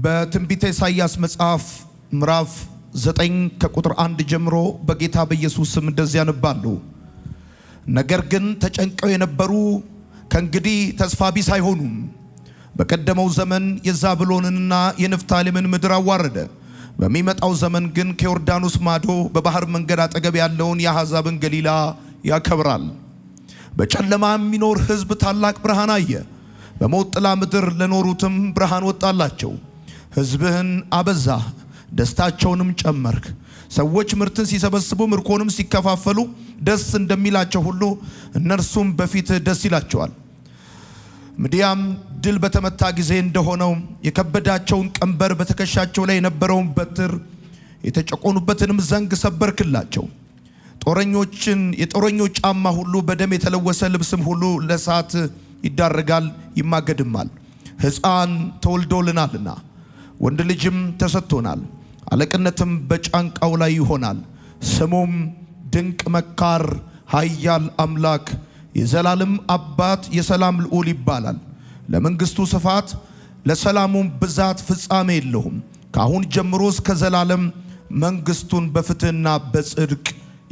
በትንቢተ ኢሳይያስ መጽሐፍ ምዕራፍ 9 ከቁጥር 1 ጀምሮ በጌታ በኢየሱስ ስም እንደዚህ ያነባሉ። ነገር ግን ተጨንቀው የነበሩ ከእንግዲህ ተስፋ ቢስ አይሆኑም። በቀደመው ዘመን የዛብሎንንና የንፍታሌምን ምድር አዋረደ። በሚመጣው ዘመን ግን ከዮርዳኖስ ማዶ በባህር መንገድ አጠገብ ያለውን የአሕዛብን ገሊላ ያከብራል። በጨለማ የሚኖር ሕዝብ ታላቅ ብርሃን አየ። በሞት ጥላ ምድር ለኖሩትም ብርሃን ወጣላቸው። ሕዝብህን አበዛህ፣ ደስታቸውንም ጨመርክ። ሰዎች ምርትን ሲሰበስቡ ምርኮንም ሲከፋፈሉ ደስ እንደሚላቸው ሁሉ እነርሱም በፊትህ ደስ ይላቸዋል። ምድያም ድል በተመታ ጊዜ እንደሆነው የከበዳቸውን ቀንበር በትከሻቸው ላይ የነበረውን በትር የተጨቆኑበትንም ዘንግ ሰበርክላቸው። የጦረኞች ጫማ ሁሉ በደም የተለወሰ ልብስም ሁሉ ለእሳት ይዳረጋል ይማገድማል። ሕፃን ተወልዶልናልና ወንድ ልጅም ተሰጥቶናል፣ አለቅነትም በጫንቃው ላይ ይሆናል። ስሙም ድንቅ መካር፣ ኃያል አምላክ፣ የዘላለም አባት፣ የሰላም ልዑል ይባላል። ለመንግስቱ ስፋት ለሰላሙም ብዛት ፍጻሜ የለውም። ከአሁን ጀምሮ እስከ ዘላለም መንግስቱን በፍትህና በጽድቅ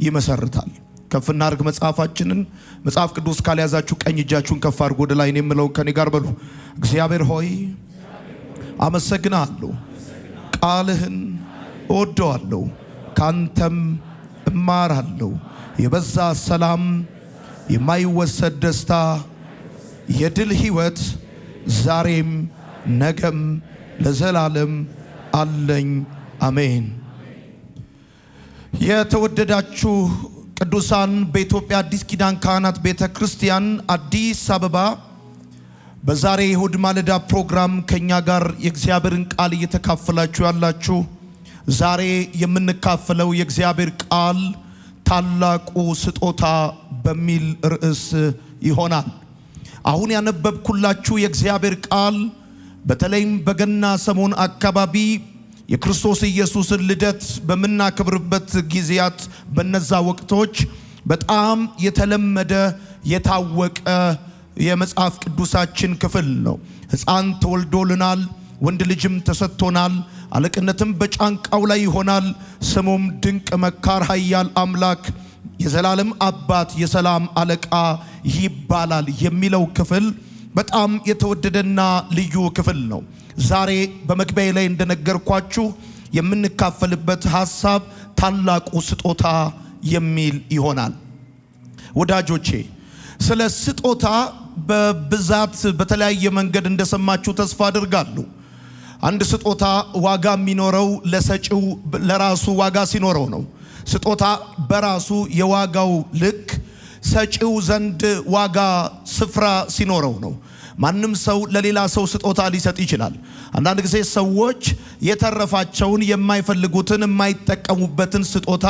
ይመሰርታል። ከፍና አርግ መጽሐፋችንን መጽሐፍ ቅዱስ ካልያዛችሁ ቀኝ እጃችሁን ከፍ አድርጉ ወደ ላይ። የምለው ከኔ ጋር በሉ። እግዚአብሔር ሆይ አመሰግናለሁ፣ ቃልህን እወደዋለሁ፣ ካንተም እማራለሁ። የበዛ ሰላም፣ የማይወሰድ ደስታ፣ የድል ህይወት ዛሬም ነገም ለዘላለም አለኝ። አሜን። የተወደዳችሁ ቅዱሳን በኢትዮጵያ አዲስ ኪዳን ካህናት ቤተ ክርስቲያን አዲስ አበባ በዛሬ እሁድ ማለዳ ፕሮግራም ከኛ ጋር የእግዚአብሔርን ቃል እየተካፈላችሁ ያላችሁ፣ ዛሬ የምንካፈለው የእግዚአብሔር ቃል ታላቁ ስጦታ በሚል ርዕስ ይሆናል። አሁን ያነበብኩላችሁ የእግዚአብሔር ቃል በተለይም በገና ሰሞን አካባቢ የክርስቶስ ኢየሱስን ልደት በምናከብርበት ጊዜያት በነዛ ወቅቶች በጣም የተለመደ የታወቀ የመጽሐፍ ቅዱሳችን ክፍል ነው። ሕፃን ተወልዶልናል፣ ወንድ ልጅም ተሰጥቶናል፣ አለቅነትም በጫንቃው ላይ ይሆናል። ስሙም ድንቅ መካር፣ ኃያል አምላክ፣ የዘላለም አባት፣ የሰላም አለቃ ይባላል የሚለው ክፍል በጣም የተወደደና ልዩ ክፍል ነው። ዛሬ በመግቢያ ላይ እንደነገርኳችሁ የምንካፈልበት ሐሳብ ታላቁ ስጦታ የሚል ይሆናል። ወዳጆቼ ስለ ስጦታ በብዛት በተለያየ መንገድ እንደሰማችሁ ተስፋ አድርጋለሁ። አንድ ስጦታ ዋጋ የሚኖረው ለሰጪው ለራሱ ዋጋ ሲኖረው ነው። ስጦታ በራሱ የዋጋው ልክ ሰጪው ዘንድ ዋጋ ስፍራ ሲኖረው ነው። ማንም ሰው ለሌላ ሰው ስጦታ ሊሰጥ ይችላል። አንዳንድ ጊዜ ሰዎች የተረፋቸውን የማይፈልጉትን የማይጠቀሙበትን ስጦታ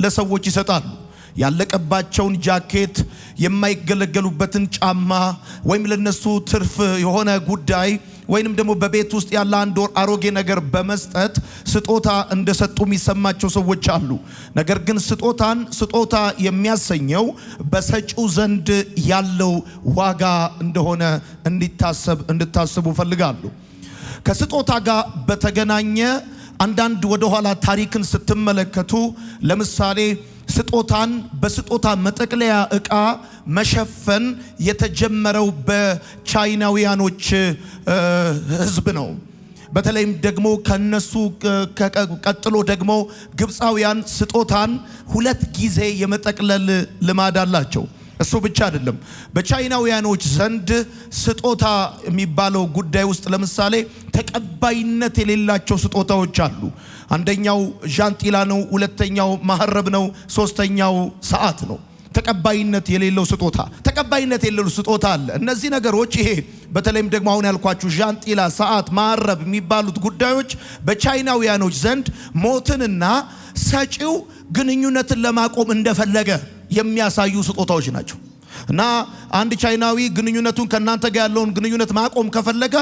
ለሰዎች ይሰጣሉ። ያለቀባቸውን ጃኬት፣ የማይገለገሉበትን ጫማ፣ ወይም ለነሱ ትርፍ የሆነ ጉዳይ ወይንም ደግሞ በቤት ውስጥ ያለ አንድ ወር አሮጌ ነገር በመስጠት ስጦታ እንደሰጡ የሚሰማቸው ሰዎች አሉ። ነገር ግን ስጦታ የሚያሰኘው በሰጪው ዘንድ ያለው ዋጋ እንደሆነ እንድታስቡ ፈልጋለሁ። ከስጦታ ጋር በተገናኘ አንዳንድ ወደኋላ ታሪክን ስትመለከቱ ለምሳሌ ስጦታን በስጦታ መጠቅለያ ዕቃ መሸፈን የተጀመረው በቻይናውያኖች ሕዝብ ነው። በተለይም ደግሞ ከነሱ ቀጥሎ ደግሞ ግብፃውያን ስጦታን 2 ጊዜ የመጠቅለል ልማድ አላቸው። እሱ ብቻ አይደለም። በቻይናውያኖች ዘንድ ስጦታ የሚባለው ጉዳይ ውስጥ ለምሳሌ ተቀባይነት የሌላቸው ስጦታዎች አሉ። አንደኛው ዣንጥላ ነው፣ ሁለተኛው ማህረብ ነው፣ ሶስተኛው ሰዓት ነው። ተቀባይነት የሌለው ስጦታ አለ። እነዚህ ነገሮች ይሄ በተለይም ደግሞ አሁን ያልኳችሁ ዣንጥላ፣ ሰዓት፣ ማህረብ የሚባሉት ጉዳዮች በቻይናውያኖች ዘንድ ሞትንና ሰጪው ግንኙነትን ለማቆም እንደፈለገ የሚያሳዩ ስጦታዎች ናቸው። እና አንድ ቻይናዊ ግንኙነቱን ከናንተ ጋር ያለውን ግንኙነት ማቆም ከፈለገ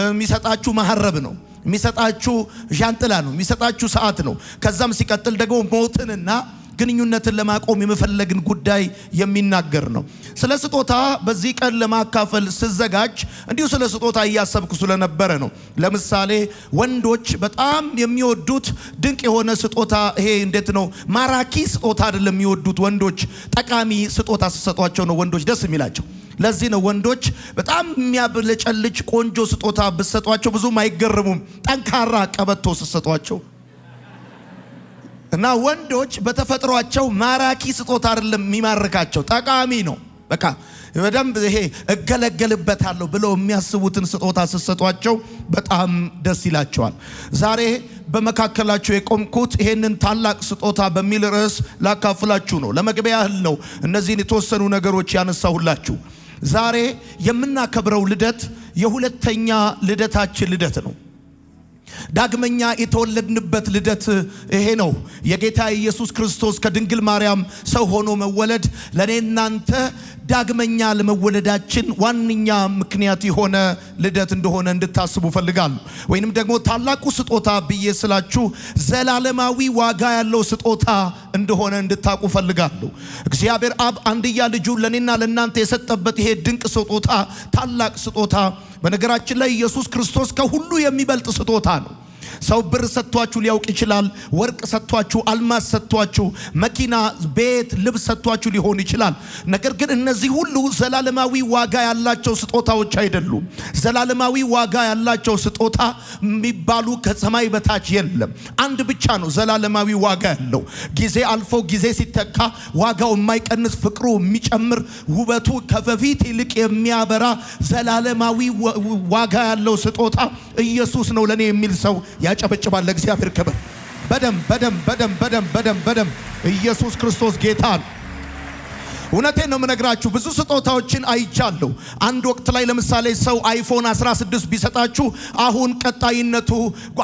የሚሰጣችሁ ማህረብ ነው፣ የሚሰጣችሁ ዣንጥላ ነው፣ የሚሰጣችሁ ሰዓት ነው። ከዛም ሲቀጥል ደግሞ ሞትንና ግንኙነትን ለማቆም የመፈለግን ጉዳይ የሚናገር ነው። ስለ ስጦታ በዚህ ቀን ለማካፈል ስዘጋጅ እንዲሁ ስለ ስጦታ እያሰብኩ ስለነበረ ነው። ለምሳሌ ወንዶች በጣም የሚወዱት ድንቅ የሆነ ስጦታ ይሄ እንዴት ነው? ማራኪ ስጦታ አይደለም የሚወዱት ወንዶች፣ ጠቃሚ ስጦታ ሲሰጧቸው ነው ወንዶች ደስ የሚላቸው። ለዚህ ነው ወንዶች በጣም የሚያብለጨልጭ ቆንጆ ስጦታ ብትሰጧቸው ብዙም አይገረሙም፣ ጠንካራ ቀበቶ ሲሰጧቸው። እና ወንዶች በተፈጥሯቸው ማራኪ ስጦታ አይደለም የሚማርካቸው፣ ጠቃሚ ነው። በቃ በደንብ ይሄ እገለገልበታለሁ ብለው የሚያስቡትን ስጦታ ሲሰጧቸው በጣም ደስ ይላቸዋል። ዛሬ በመካከላችሁ የቆምኩት ይሄንን ታላቅ ስጦታ በሚል ርዕስ ላካፍላችሁ ነው። ለመግቢያ ያህል ነው እነዚህን የተወሰኑ ነገሮች ያነሳሁላችሁ። ዛሬ የምናከብረው ልደት የሁለተኛ ልደታችን ልደት ነው። ዳግመኛ የተወለድንበት ልደት ይሄ ነው። የጌታ ኢየሱስ ክርስቶስ ከድንግል ማርያም ሰው ሆኖ መወለድ ለኔናንተ ዳግመኛ ለመወለዳችን ዋነኛ ምክንያት የሆነ ልደት እንደሆነ እንድታስቡ ፈልጋለሁ። ወይንም ደግሞ ታላቁ ስጦታ ብዬ ስላችሁ ዘላለማዊ ዋጋ ያለው ስጦታ እንደሆነ እንድታውቁ ፈልጋለሁ። እግዚአብሔር አብ አንድያ ልጁን ለኔና ለናንተ የሰጠበት ይሄ ድንቅ ስጦታ፣ ታላቅ ስጦታ። በነገራችን ላይ ኢየሱስ ክርስቶስ ከሁሉ የሚበልጥ ስጦታ ነው። ሰው ብር ሰጥቷችሁ ሊያውቅ ይችላል። ወርቅ ሰጥቷችሁ፣ አልማዝ ሰጥቷችሁ፣ መኪና፣ ቤት፣ ልብስ ሰጥቷችሁ ሊሆን ይችላል። ነገር ግን እነዚህ ሁሉ ዘላለማዊ ዋጋ ያላቸው ስጦታዎች አይደሉም። ዘላለማዊ ዋጋ ያላቸው ስጦታ የሚባሉ ከሰማይ በታች የለም። አንድ ብቻ ነው ዘላለማዊ ዋጋ ያለው። ጊዜ አልፎ ጊዜ ሲተካ ዋጋው የማይቀንስ ፍቅሩ የሚጨምር ውበቱ ከበፊት ይልቅ የሚያበራ ዘላለማዊ ዋጋ ያለው ስጦታ ኢየሱስ ነው ለኔ የሚል ሰው ያጨበጭባል። ለእግዚአብሔር ክብር። በደም ኢየሱስ ክርስቶስ ጌታ ነው። እውነቴን ነው የምነግራችሁ። ብዙ ስጦታዎችን አይቻለሁ። አንድ ወቅት ላይ ለምሳሌ ሰው አይፎን 16 ቢሰጣችሁ አሁን ቀጣይነቱ፣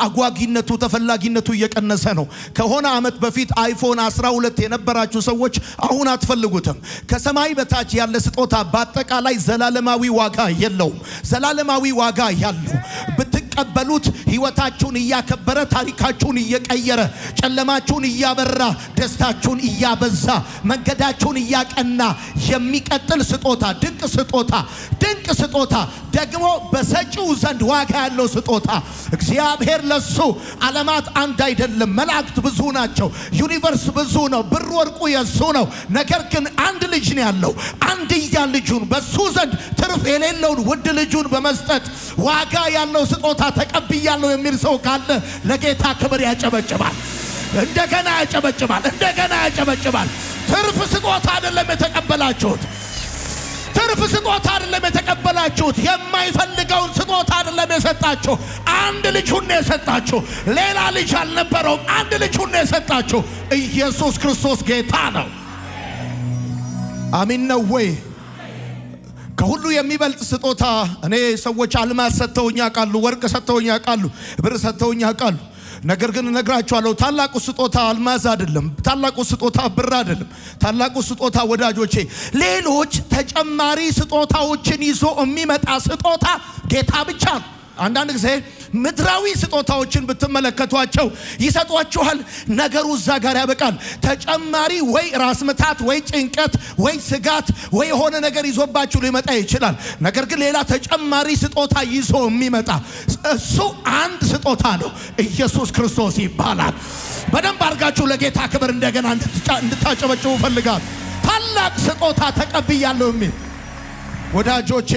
አጓጊነቱ፣ ተፈላጊነቱ እየቀነሰ ነው። ከሆነ ዓመት በፊት አይፎን 12 የነበራችሁ ሰዎች አሁን አትፈልጉትም። ከሰማይ በታች ያለ ስጦታ በአጠቃላይ ዘላለማዊ ዋጋ የለውም። ዘላለማዊ ዋጋ ያለው ብትቀበሉት ህይወታችሁን እያከበረ፣ ታሪካችሁን እየቀየረ፣ ጨለማችሁን እያበራ፣ ደስታችሁን እያበዛ፣ መንገዳችሁን እያቀና የሚቀጥል ስጦታ፣ ድንቅ ስጦታ፣ ድንቅ ስጦታ፣ ደግሞ በሰጪው ዘንድ ዋጋ ያለው ስጦታ። እግዚአብሔር ለሱ ዓለማት አንድ አይደለም፣ መላእክት ብዙ ናቸው፣ ዩኒቨርስ ብዙ ነው፣ ብር ወርቁ የሱ ነው። ነገር ግን አንድ ልጅ ነው ያለው። አንድያ ልጁን በሱ ዘንድ ትርፍ የሌለውን ውድ ልጁን በመስጠት ዋጋ ያለው ስጦታ ተቀብያለሁ የሚል ሰው ካለ ለጌታ ክብር ያጨበጭባል። እንደገና ያጨበጭባል። ትርፍ ስጦታ አይደለም የተቀበላችሁት። ትርፍ ስጦታ አይደለም የተቀበላችሁት። የማይፈልገውን ስጦታ አይደለም የሰጣችሁ። አንድ ልጁን ነው የሰጣችሁ። ሌላ ልጅ አልነበረውም። አንድ ልጁን ነው የሰጣችሁ። ኢየሱስ ክርስቶስ ጌታ ነው። አሜን ነው ወይ? ከሁሉ የሚበልጥ ስጦታ እኔ ሰዎች አልማዝ ሰጥተውኝ ያውቃሉ፣ ወርቅ ሰጥተውኝ ያውቃሉ፣ ብር ሰጥተውኝ ያውቃሉ። ነገር ግን እነግራችኋለሁ ታላቁ ስጦታ አልማዝ አይደለም። ታላቁ ስጦታ ብር አይደለም። ታላቁ ስጦታ ወዳጆቼ ሌሎች ተጨማሪ ስጦታዎችን ይዞ የሚመጣ ስጦታ ጌታ ብቻ ነው። አንዳንድ ጊዜ ምድራዊ ስጦታዎችን ብትመለከቷቸው ይሰጧችኋል። ነገሩ እዛ ጋር ያበቃል። ተጨማሪ ወይ ራስ ምታት ወይ ጭንቀት ወይ ስጋት ወይ የሆነ ነገር ይዞባችሁ ሊመጣ ይችላል። ነገር ግን ሌላ ተጨማሪ ስጦታ ይዞ የሚመጣ እሱ አንድ ስጦታ ነው። ኢየሱስ ክርስቶስ ይባላል። በደንብ አድርጋችሁ ለጌታ ክብር እንደገና እንድታጨበጭቡ ፈልጋለሁ። ታላቅ ስጦታ ተቀብያለሁ የሚል ወዳጆቼ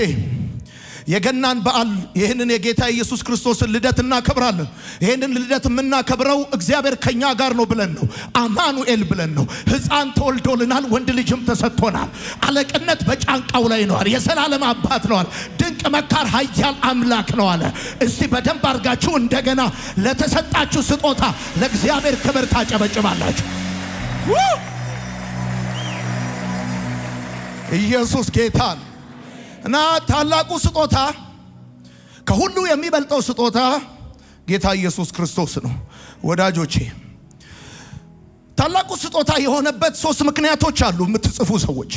የገናን በዓል ይህንን የጌታ ኢየሱስ ክርስቶስን ልደት እናከብራለን። ይህንን ልደት የምናከብረው እግዚአብሔር ከኛ ጋር ነው ብለን ነው። አማኑኤል ብለን ነው። ሕፃን ተወልዶልናል፣ ወንድ ልጅም ተሰጥቶናል። አለቅነት በጫንቃው ላይ ነው አለ። የዘላለም አባት ነው አለ። ድንቅ መካር ኃያል አምላክ ነው አለ። እስቲ በደንብ አድርጋችሁ እንደገና ለተሰጣችሁ ስጦታ ለእግዚአብሔር ክብር ታጨበጭባላችሁ። ኢየሱስ ጌታ ነው። እና ታላቁ ስጦታ ከሁሉ የሚበልጠው ስጦታ ጌታ ኢየሱስ ክርስቶስ ነው። ወዳጆቼ ታላቁ ስጦታ የሆነበት 3 ምክንያቶች አሉ። የምትጽፉ ሰዎች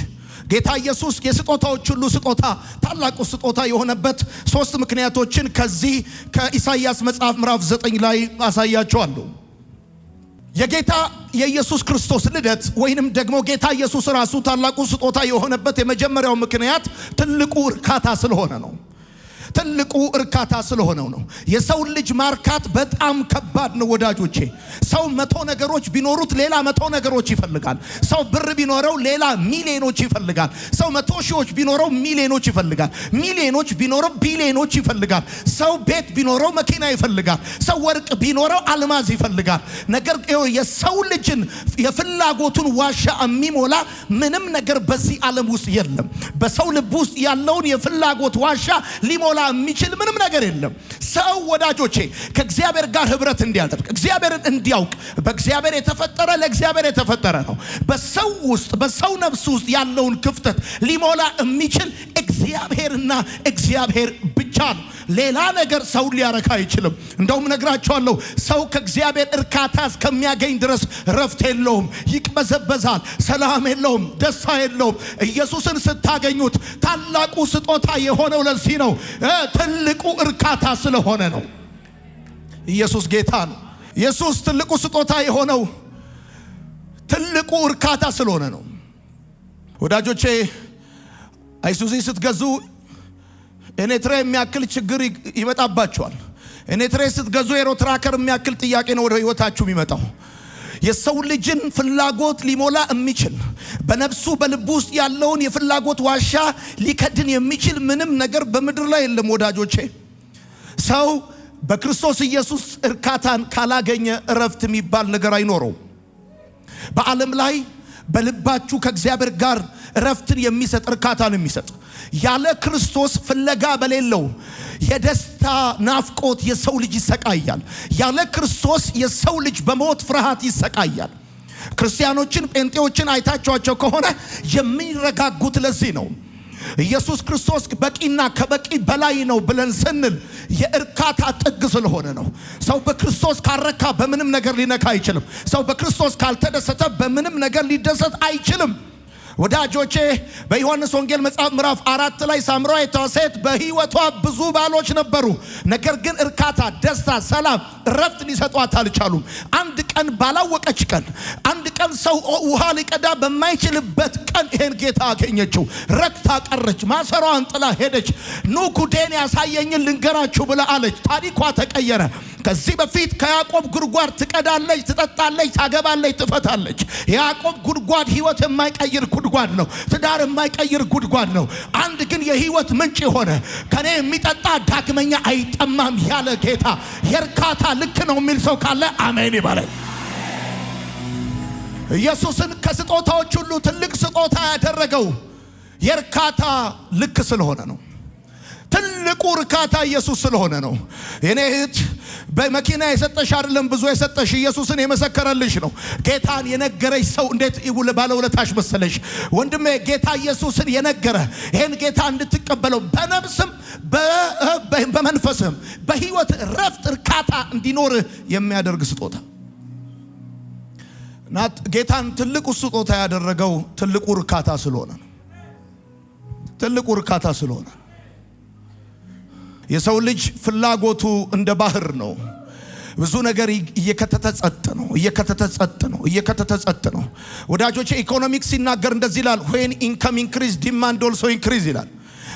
ጌታ ኢየሱስ የስጦታዎች ሁሉ ስጦታ ታላቁ ስጦታ የሆነበት 3 ምክንያቶችን ከዚህ ከኢሳይያስ መጽሐፍ ምዕራፍ 9 ላይ አሳያቸዋለሁ። የጌታ የኢየሱስ ክርስቶስ ልደት ወይንም ደግሞ ጌታ ኢየሱስ ራሱ ታላቁ ስጦታ የሆነበት የመጀመሪያው ምክንያት ትልቁ እርካታ ስለሆነ ነው። ትልቁ እርካታ ስለሆነው ነው። የሰው ልጅ ማርካት በጣም ከባድ ነው ወዳጆቼ። ሰው 100 ነገሮች ቢኖሩት ሌላ 100 ነገሮች ይፈልጋል። ሰው ብር ቢኖረው ሌላ ሚሊዮኖች ይፈልጋል። ሰው 100 ሺዎች ቢኖረው ሚሊዮኖች ይፈልጋል። ሚሊዮኖች ቢኖረው ቢሊዮኖች ይፈልጋል። ሰው ቤት ቢኖረው መኪና ይፈልጋል። ሰው ወርቅ ቢኖረው አልማዝ ይፈልጋል። ነገር የሰው ልጅን የፍላጎቱን ዋሻ የሚሞላ ምንም ነገር በዚህ ዓለም ውስጥ የለም። በሰው ልብ ውስጥ ያለውን የፍላጎት ዋሻ ሊሞላ የሚችል ምንም ነገር የለም። ሰው ወዳጆቼ ከእግዚአብሔር ጋር ህብረት እንዲያደርግ እግዚአብሔርን እንዲያውቅ በእግዚአብሔር የተፈጠረ ለእግዚአብሔር የተፈጠረ ነው። በሰው ውስጥ በሰው ነፍስ ውስጥ ያለውን ክፍተት ሊሞላ የሚችል እግዚአብሔርና እግዚአብሔር ብቻ ነው። ሌላ ነገር ሰው ሊያረካ አይችልም። እንደውም ነግራቸዋለሁ፣ ሰው ከእግዚአብሔር እርካታ እስከሚያገኝ ድረስ ረፍት የለውም፣ ይቅበዘበዛል፣ ሰላም የለውም፣ ደስታ የለውም። ኢየሱስን ስታገኙት ታላቁ ስጦታ የሆነው ለዚህ ነው። ትልቁ እርካታ ስለሆነ ነው። ኢየሱስ ጌታ ነው። ኢየሱስ ትልቁ ስጦታ የሆነው ትልቁ እርካታ ስለሆነ ነው። ወዳጆቼ አይሱዚ ስትገዙ ኤኔትሬ የሚያክል ችግር ይመጣባቸዋል። ኤኔትሬ ስትገዙ ኤሮትራከር የሚያክል ጥያቄ ነው ወደ ህይወታችሁ የሚመጣው። የሰው ልጅን ፍላጎት ሊሞላ የሚችል በነፍሱ በልቡ ውስጥ ያለውን የፍላጎት ዋሻ ሊከድን የሚችል ምንም ነገር በምድር ላይ የለም ወዳጆቼ። ሰው በክርስቶስ ኢየሱስ እርካታን ካላገኘ እረፍት የሚባል ነገር አይኖረው። በዓለም ላይ በልባችሁ ከእግዚአብሔር ጋር እረፍትን የሚሰጥ እርካታን የሚሰጥ ያለ ክርስቶስ ፍለጋ በሌለው የደስታ ናፍቆት የሰው ልጅ ይሰቃያል። ያለ ክርስቶስ የሰው ልጅ በሞት ፍርሃት ይሰቃያል። ክርስቲያኖችን ጴንጤዎችን አይታችኋቸው ከሆነ የሚረጋጉት ለዚህ ነው። ኢየሱስ ክርስቶስ በቂና ከበቂ በላይ ነው ብለን ስንል የእርካታ ጥግ ስለሆነ ነው። ሰው በክርስቶስ ካረካ በምንም ነገር ሊነካ አይችልም። ሰው በክርስቶስ ካልተደሰተ በምንም ነገር ሊደሰት አይችልም። ወዳጆቼ በዮሐንስ ወንጌል መጽሐፍ ምዕራፍ 4 ላይ ሳምራዊቷ ሴት በህይወቷ ብዙ ባሎች ነበሩ፣ ነገር ግን እርካታ፣ ደስታ፣ ሰላም፣ እረፍት ሊሰጧት አልቻሉም። አንድ ቀን ባላወቀች ቀን፣ አንድ ቀን ሰው ውሃ ሊቀዳ በማይችልበት ቀን ይሄን ጌታ አገኘችው። ረክታ ቀረች። ማሰሯን ጥላ ሄደች። ኑ ጉዴን ያሳየኝን ልንገራችሁ ብላ አለች። ታሪኳ ተቀየረ። ከዚህ በፊት ከያዕቆብ ጉድጓድ ትቀዳለች፣ ትጠጣለች፣ ታገባለች፣ ትፈታለች። የያዕቆብ ጉድጓድ ህይወት የማይቀይር ጉድጓድ ነው። ትዳር የማይቀይር ጉድጓድ ነው። አንድ ግን የህይወት ምንጭ የሆነ ከኔ የሚጠጣ ዳግመኛ አይጠማም ያለ ጌታ የእርካታ ልክ ነው የሚል ሰው ካለ አሜን ይበለኝ። ኢየሱስን ከስጦታዎች ሁሉ ትልቅ ስጦታ ያደረገው የእርካታ ልክ ስለሆነ ነው። ትልቁ እርካታ ኢየሱስ ስለሆነ ነው። የኔ እህት በመኪና የሰጠሽ አይደለም ብዙ የሰጠሽ ኢየሱስን የመሰከረልሽ ነው። ጌታን የነገረሽ ሰው እንዴት ባለውለታሽ መሰለሽ? ወንድሜ ጌታ ኢየሱስን የነገረ ይሄን ጌታ እንድትቀበለው በነፍስም በመንፈስም በህይወት ረፍት እርካታ እንዲኖር የሚያደርግ ስጦታ ናት። ጌታን ትልቁ ስጦታ ያደረገው ትልቁ እርካታ ስለሆነ ነው። ትልቁ እርካታ ስለሆነ የሰው ልጅ ፍላጎቱ እንደ ባህር ነው። ብዙ ነገር እየከተተ ጸጥ ነው። ወዳጆቼ ኢኮኖሚክስ ሲናገር እንደዚህ ይላል፣ when income increase demand also increase ይላል።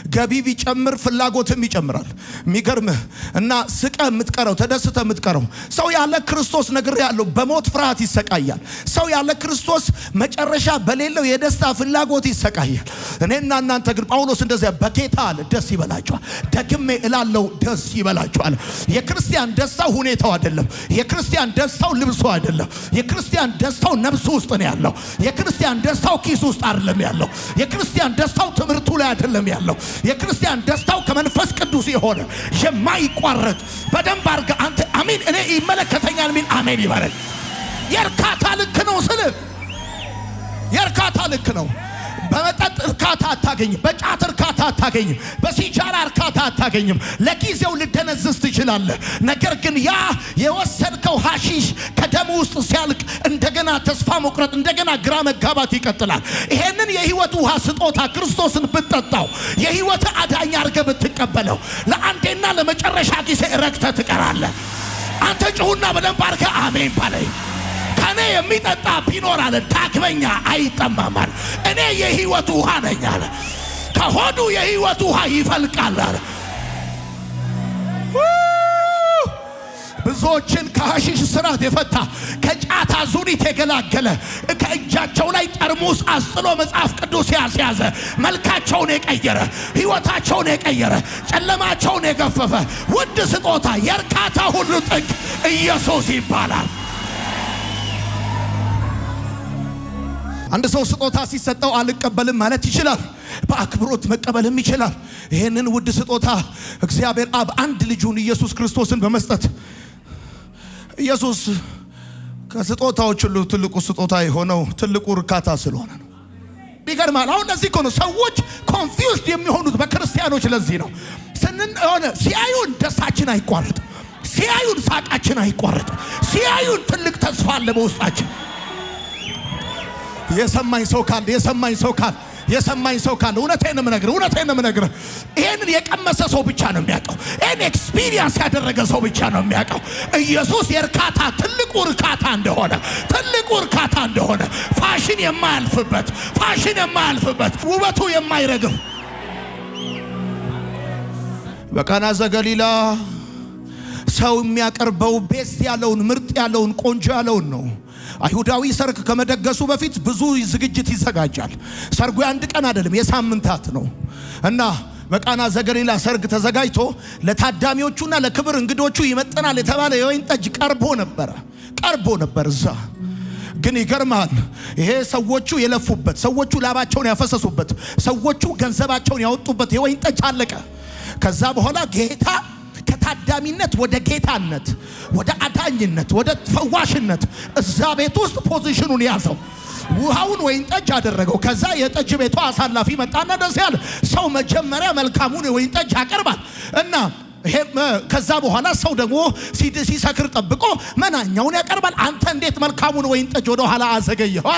ገቢ ቢጨምር ፍላጎትም ይጨምራል። የሚገርምህ እና ስቀ የምትቀረው ተደስተ የምትቀረው ሰው ያለ ክርስቶስ ነገር ያለው በሞት ፍርሃት ይሰቃያል። ሰው ያለ ክርስቶስ መጨረሻ በሌለው የደስታ ፍላጎት ይሰቃያል። እኔና እናንተ ግን ጳውሎስ እንደዚያ በጌታ አለ ደስ ይበላችኋል። ደግሜ እላለሁ ደስ ይበላችኋል። የክርስቲያን ደስታው ሁኔታው አይደለም። የክርስቲያን ደስታው ልብሱ አይደለም። የክርስቲያን ደስታው ነፍሱ ውስጥ ነው ያለው። የክርስቲያን ደስታው ኪስ ውስጥ አይደለም ያለው። የክርስቲያን ደስታው ትምህርቱ ላይ አይደለም ያለው። የክርስቲያን ደስታው ከመንፈስ ቅዱስ የሆነ የማይቋረጥ በደንብ አርጋ አንተ አሜን እኔ ይመለከተኛል ሚል አሜን ይባላል። የእርካታ ልክ ነው ስል የእርካታ ልክ ነው። በመጠጥ እርካታ አታገኝም። በጫት እርካታ አታገኝም። በሲጃራ እርካታ አታገኝም። ለጊዜው ልደነዝዝ ትችላለህ። ነገር ግን ያ የወሰድከው ሐሺሽ ከደም ውስጥ ሲያልቅ እንደገና ተስፋ መቁረጥ፣ እንደገና ግራ መጋባት ይቀጥላል። ይሄንን የህይወት ውሃ ስጦታ ክርስቶስን ብትጠጣው፣ የህይወት አዳኝ አድርገህ ብትቀበለው፣ ለአንዴና ለመጨረሻ ጊዜ ረክተህ ትቀራለህ። አንተ ጩሁና በደንብ አድርገህ አሜን ባለኝ። ከኔ የሚጠጣ ቢኖር አለ ዳግመኛ አይጠማም አለ። እኔ የሕይወት ውሃ ነኝ አለ። ከሆዱ የሕይወት ውሃ ይፈልቃል አለ። ብዙዎችን ከሐሺሽ ስራት የፈታ ከጫት አዙሪት የገላገለ ከእጃቸው ላይ ጠርሙስ አስጥሎ መጽሐፍ ቅዱስ ያስያዘ መልካቸውን የቀየረ ሕይወታቸውን የቀየረ ጨለማቸውን የገፈፈ ውድ ስጦታ የእርካታ ሁሉ ጥግ ኢየሱስ ይባላል። አንድ ሰው ስጦታ ሲሰጠው አልቀበልም ማለት ይችላል። በአክብሮት መቀበልም ይችላል። ይሄንን ውድ ስጦታ እግዚአብሔር አብ አንድ ልጁን ኢየሱስ ክርስቶስን በመስጠት ኢየሱስ ከስጦታዎች ሁሉ ትልቁ ስጦታ የሆነው ትልቁ እርካታ ስለሆነ ነው። ይገርማል። አሁን ለዚህ እኮ ነው ሰዎች ኮንፊውዝድ የሚሆኑት በክርስቲያኖች። ለዚህ ነው ሲያዩን ደስታችን አይቋረጥም፣ ሲያዩን ሳቃችን አይቋረጥም፣ ሲያዩን ትልቅ ተስፋ አለ በውስጣችን። የሰማኝ ሰው ካለ እውነቴን ነው የምነግርህ። ይሄንን የቀመሰ ሰው ብቻ ነው የሚያውቀው። ይሄን ኤክስፒሪየንስ ያደረገ ሰው ብቻ ነው የሚያውቀው። ኢየሱስ የእርካታ ትልቁ እርካታ እንደሆነ ፋሽን የማያልፍበት ውበቱ የማይረግፍ በቃና ዘገሊላ ሰው የሚያቀርበው ቤስት ያለውን ምርጥ ያለውን ቆንጆ ያለውን ነው። አይሁዳዊ ሰርግ ከመደገሱ በፊት ብዙ ዝግጅት ይዘጋጃል። ሰርጉ አንድ ቀን አይደለም፣ የሳምንታት ነው። እና በቃና ዘገሊላ ሰርግ ተዘጋጅቶ ለታዳሚዎቹና ለክብር እንግዶቹ ይመጥናል የተባለ የወይን ጠጅ ቀርቦ ነበር እዛ። ግን ይገርማል፣ ይሄ ሰዎቹ የለፉበት፣ ሰዎቹ ላባቸውን ያፈሰሱበት፣ ሰዎቹ ገንዘባቸውን ያወጡበት የወይን ጠጅ አለቀ። ከዛ በኋላ ጌታ ከታዳሚነት ወደ ጌታነት፣ ወደ አዳኝነት፣ ወደ ፈዋሽነት እዛ ቤት ውስጥ ፖዚሽኑን ያዘው። ውሃውን ወይን ጠጅ አደረገው። ከዛ የጠጅ ቤቱ አሳላፊ መጣና ደስ ያለ ሰው መጀመሪያ መልካሙን ወይን ጠጅ ያቀርባል እና ከዛ በኋላ ሰው ደግሞ ሲሰክር ጠብቆ መናኛውን ያቀርባል። አንተ እንዴት መልካሙን ወይን ጠጅ ወደ ኋላ አዘገየኸው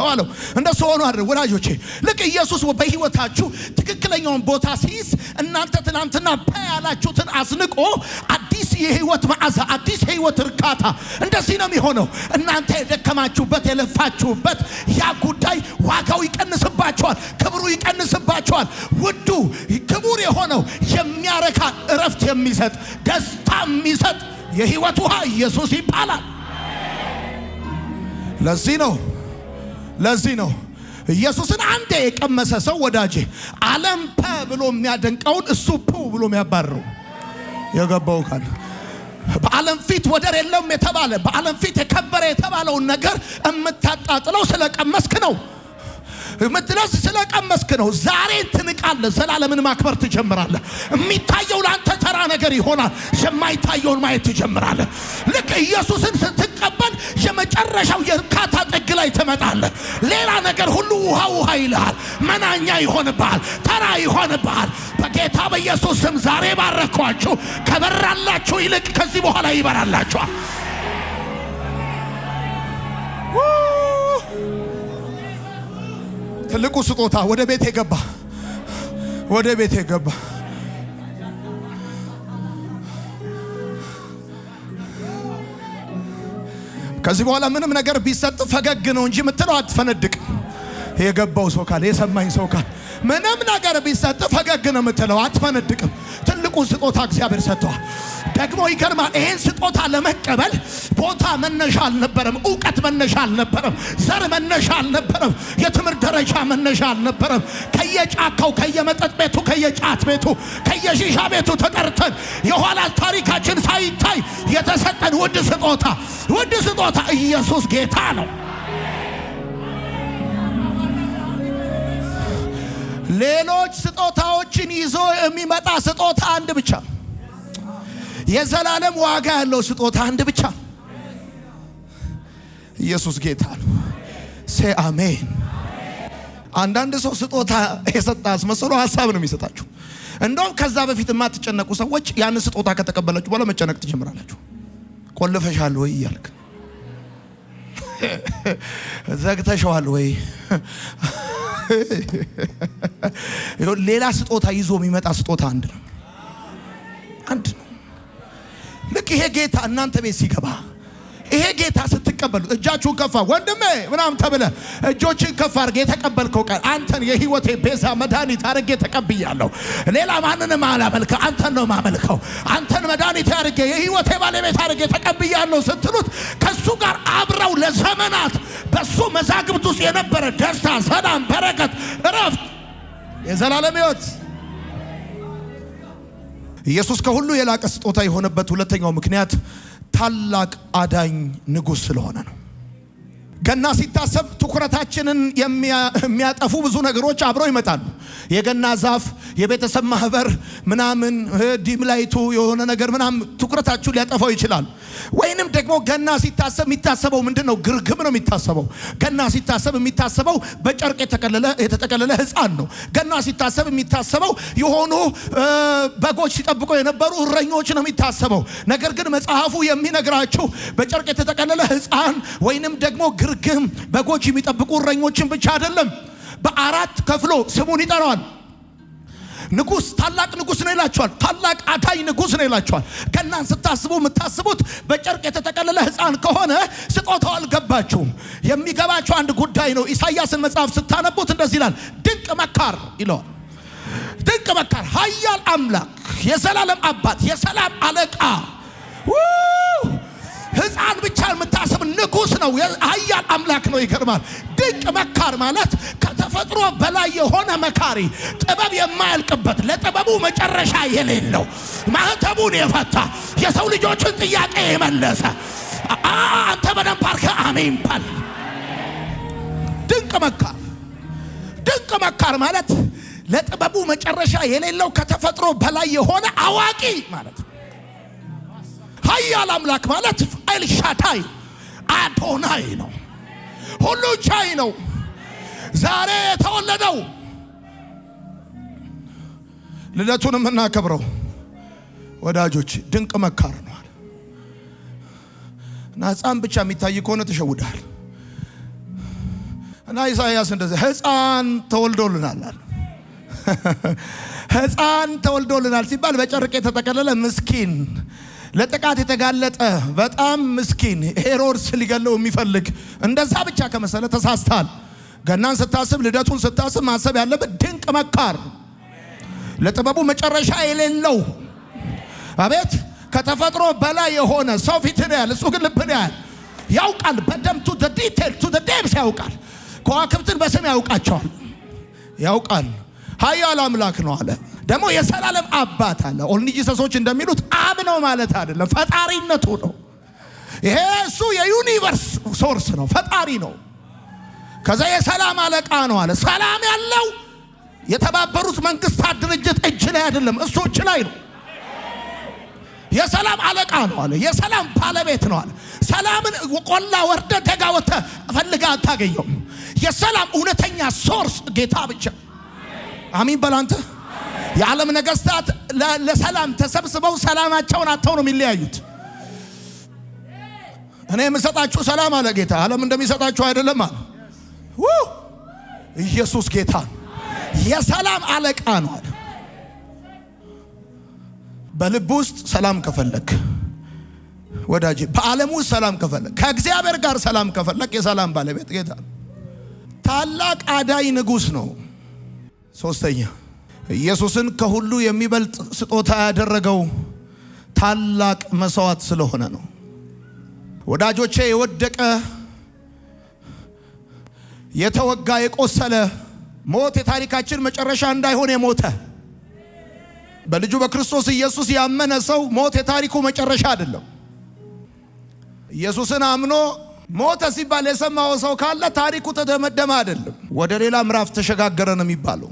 አለው። እንደሱ ሆኖ አይደል ወዳጆቼ? ልክ ኢየሱስ በህይወታችሁ ትክክለኛውን ቦታ ሲይዝ እናንተ ትናንትና ያላችሁትን አስንቆ አዲስ የህይወት መዓዛ፣ አዲስ የህይወት እርካታ እንደዚህ ነው የሚሆነው። እናንተ የደከማችሁበት የለፋችሁበት ያ ጉዳይ ዋጋው ይቀንስባችኋል፣ ክብሩ ይቀንስባችኋል። ውዱ ክቡር የሆነው የሚያረካ እረፍት የሚሰጥ ደስታ የሚሰጥ የህይወት ውሃ ኢየሱስ ይባላል። ለዚህ ነው ኢየሱስን አንዴ የቀመሰ ሰው ወዳጄ ዓለም ፐ ብሎ የሚያደንቀውን እሱ ፑ ብሎ የሚያባረው የገባው ካለ በዓለም ፊት ወደር የለውም የተባለ በዓለም ፊት የከበረ የተባለውን ነገር እምታጣጥለው ስለቀመስክ ነው። ስለቀመስክ ነው። ዛሬ ትንቃለህ፣ ዘላለምን ማክበር ትጀምራለህ። የሚታየው ለአንተ ተራ ነገር ይሆናል፣ የማይታየውን ማየት ትጀምራለህ። ልክ ኢየሱስን ስትቀበል የመጨረሻው የእርካታ ጥግ ላይ ትመጣለህ። ሌላ ነገር ሁሉ ውሃ ይልሃል፣ መናኛ ይሆንብሃል፣ ተራ ይሆንብሃል። በጌታ በኢየሱስ ስም ዛሬ ባረኳችሁ። ከበራላችሁ ይልቅ ከዚህ በኋላ ይበራላችኋል። ትልቁ ስጦታ ወደ ቤት የገባ ከዚህ በኋላ ምንም ነገር ቢሰጥ ፈገግ ነው እንጂ ምትለው አትፈነድቅ። የገባው ሰው ካለ የሰማኝ ሰው ካለ ምንም ነገር ቢሰጥ ፈገግ ነው ምትለው አትፈነድቅም። ትልቁን ስጦታ እግዚአብሔር ሰጥቷል። ደግሞ ይገርማል። ይሄን ስጦታ ለመቀበል ቦታ መነሻ አልነበረም፣ ዕውቀት መነሻ አልነበረም፣ ዘር መነሻ አልነበረም፣ የትምህርት ደረጃ መነሻ አልነበረም። ከየጫካው፣ ከየመጠጥ ቤቱ፣ ከየጫት ቤቱ፣ ከየሺሻ ቤቱ ተጠርተን የኋላ ታሪካችን ሳይታይ የተሰጠን ውድ ስጦታ ኢየሱስ ጌታ ነው። ሌሎች ስጦታዎችን ይዞ የሚመጣ ስጦታ አንድ ብቻ፣ የዘላለም ዋጋ ያለው ስጦታ አንድ ብቻ፣ ኢየሱስ ጌታ ነው። ሴ አሜን። አንዳንድ ሰው ስጦታ የሰጣ አስመስሎ ሐሳብ ነው የሚሰጣችሁ። እንደውም ከዛ በፊት የማትጨነቁ ሰዎች ያን ስጦታ ከተቀበላችሁ በኋላ መጨነቅ ትጀምራላችሁ። ቆልፈሻል ወይ እያልክ ዘግተሻል ወይ? ሌላ ስጦታ ይዞ የሚመጣ ስጦታ አንድ ነው። ልክ ይሄ ጌታ እናንተ ቤት ሲገባ ይሄ ጌታ ስትቀበሉ እጃችሁን ከፋ ወንድሜ ምናምን ተብለ እጆችን ከፋ አድርገ የተቀበልከው ቃል አንተን የህይወቴ ቤዛ መድኃኒት አድርጌ ተቀብያለሁ። ሌላ ማንንም አላመልከው፣ አንተን ነው ማመልከው። አንተን መድኃኒት አድርጌ የህይወቴ ባለቤት አድርጌ ተቀብያለሁ ስትሉት ከሱ ጋር አብረው ለዘመናት በሱ መዛግብት ውስጥ የነበረ ደስታ፣ ሰላም፣ በረከት፣ እረፍት፣ የዘላለም ሕይወት ኢየሱስ ከሁሉ የላቀ ስጦታ የሆነበት ሁለተኛው ምክንያት ታላቅ አዳኝ ንጉሥ ስለሆነ ነው። ገና ሲታሰብ ትኩረታችንን የሚያጠፉ ብዙ ነገሮች አብረው ይመጣሉ። የገና ዛፍ፣ የቤተሰብ ማህበር ምናምን ዲምላይቱ የሆነ ነገር ምናምን ትኩረታችሁ ሊያጠፋው ይችላል። ወይንም ደግሞ ገና ሲታሰብ የሚታሰበው ምንድነው? ግርግም ነው የሚታሰበው። ገና ሲታሰብ የሚታሰበው በጨርቅ የተጠቀለለ ሕፃን ነው። ገና ሲታሰብ የሚታሰበው የሆኑ በጎች ሲጠብቁ የነበሩ እረኞች ነው የሚታሰበው። ነገር ግን መጽሐፉ የሚነግራችሁ በጨርቅ የተጠቀለለ ሕፃን ወይንም ደግሞ ግርግም በጎች የሚጠብቁ እረኞችን ብቻ አይደለም። በአራት ከፍሎ ስሙን ይጠራዋል። ንጉሥ፣ ታላቅ ንጉሥ ነው ይላቸዋል። ታላቅ አዳኝ ንጉሥ ነው ይላቸዋል። ገናን ስታስቡ የምታስቡት በጨርቅ የተጠቀለለ ሕፃን ከሆነ ስጦታው አልገባችሁም። የሚገባችሁ አንድ ጉዳይ ነው። ኢሳይያስን መጽሐፍ ስታነቡት እንደዚህ ይላል፣ ድንቅ መካር ይለዋል። ድንቅ መካር፣ ኃያል አምላክ፣ የዘላለም አባት፣ የሰላም አለቃ። ሕፃን ብቻ የምታስብ ንጉሥ ነው፣ ኃያል አምላክ ነው። ይገርማል። ድንቅ መካር ማለት ከተፈጥሮ በላይ የሆነ መካሪ፣ ጥበብ የማያልቅበት፣ ለጥበቡ መጨረሻ የሌለው፣ ማህተቡን የፈታ፣ የሰው ልጆችን ጥያቄ የመለሰ። አንተ በደንብ አድርገህ አሜን በል። ድንቅ መካር። ድንቅ መካር ማለት ለጥበቡ መጨረሻ የሌለው፣ ከተፈጥሮ በላይ የሆነ አዋቂ ማለት ነው። ኃያል አምላክ ማለት ኤልሻዳይ አዶናይ ነው። ሁሉ ቻይ ነው። ዛሬ የተወለደው ልደቱን የምናከብረው ወዳጆች ድንቅ መካር ነው። እና ሕፃን ብቻ የሚታይ ከሆነ ተሸውዳል። እና ኢሳይያስ እንደዚህ ሕፃን ተወልዶልናል አለ። ሕፃን ተወልዶልናል ሲባል በጨርቅ የተጠቀለለ ምስኪን፣ ለጥቃት የተጋለጠ በጣም ምስኪን፣ ሄሮድስ ሊገለው የሚፈልግ እንደዛ ብቻ ከመሰለ ተሳስተሃል። ገናን ስታስብ፣ ልደቱን ስታስብ ማሰብ ያለበት ድንቅ መካር፣ ለጥበቡ መጨረሻ የሌለው፣ አቤት ከተፈጥሮ በላይ የሆነ ሰው ፊትን ያያል፣ እሱ ግን ልብን ያያል። ያውቃል በደም ቱ ዘ ዲቴል ቱ ዘ ዴፕስ ያውቃል። ከዋክብትን በስም ያውቃቸዋል። ያውቃል። ኃያል አምላክ ነው አለ። ደግሞ የሰላለም አባት አለ። ኦንሊ ጂሰሶች እንደሚሉት አብ ነው ማለት አይደለም፣ ፈጣሪነቱ ነው። ይሄ እሱ የዩኒቨርስ ሶርስ ነው፣ ፈጣሪ ነው። ከዛ የሰላም አለቃ ነው አለ። ሰላም ያለው የተባበሩት መንግስታት ድርጅት እጅ ላይ አይደለም፣ እሱ እጅ ላይ ነው። የሰላም አለቃ ነው አለ። የሰላም ባለቤት ነው አለ። ሰላምን ቆላ ወርደ ደጋ ወተ ፈልጋ አታገኘውም። የሰላም እውነተኛ ሶርስ ጌታ ብቻ። አሚን በላንተ። የዓለም ነገስታት ለሰላም ተሰብስበው ሰላማቸውን አጥተው ነው የሚለያዩት። እኔ የምሰጣችሁ ሰላም አለ ጌታ፣ ዓለም እንደሚሰጣችሁ አይደለም አለ። ኢየሱስ ጌታ የሰላም አለቃ ነው አለ። በልብ ውስጥ ሰላም ከፈለክ ወዳጄ፣ በዓለም ውስጥ ሰላም ከፈለክ፣ ከእግዚአብሔር ጋር ሰላም ከፈለክ የሰላም ባለቤት ጌታ ነው። ታላቅ አዳኝ ንጉሥ ነው። ሶስተኛ ኢየሱስን ከሁሉ የሚበልጥ ስጦታ ያደረገው ታላቅ መስዋዕት ስለሆነ ነው። ወዳጆቼ፣ የወደቀ የተወጋ የቆሰለ ሞት የታሪካችን መጨረሻ እንዳይሆን የሞተ በልጁ በክርስቶስ ኢየሱስ ያመነ ሰው ሞት የታሪኩ መጨረሻ አይደለም። ኢየሱስን አምኖ ሞተ ሲባል የሰማው ሰው ካለ ታሪኩ ተደመደመ አይደለም፣ ወደ ሌላ ምዕራፍ ተሸጋገረ ነው የሚባለው።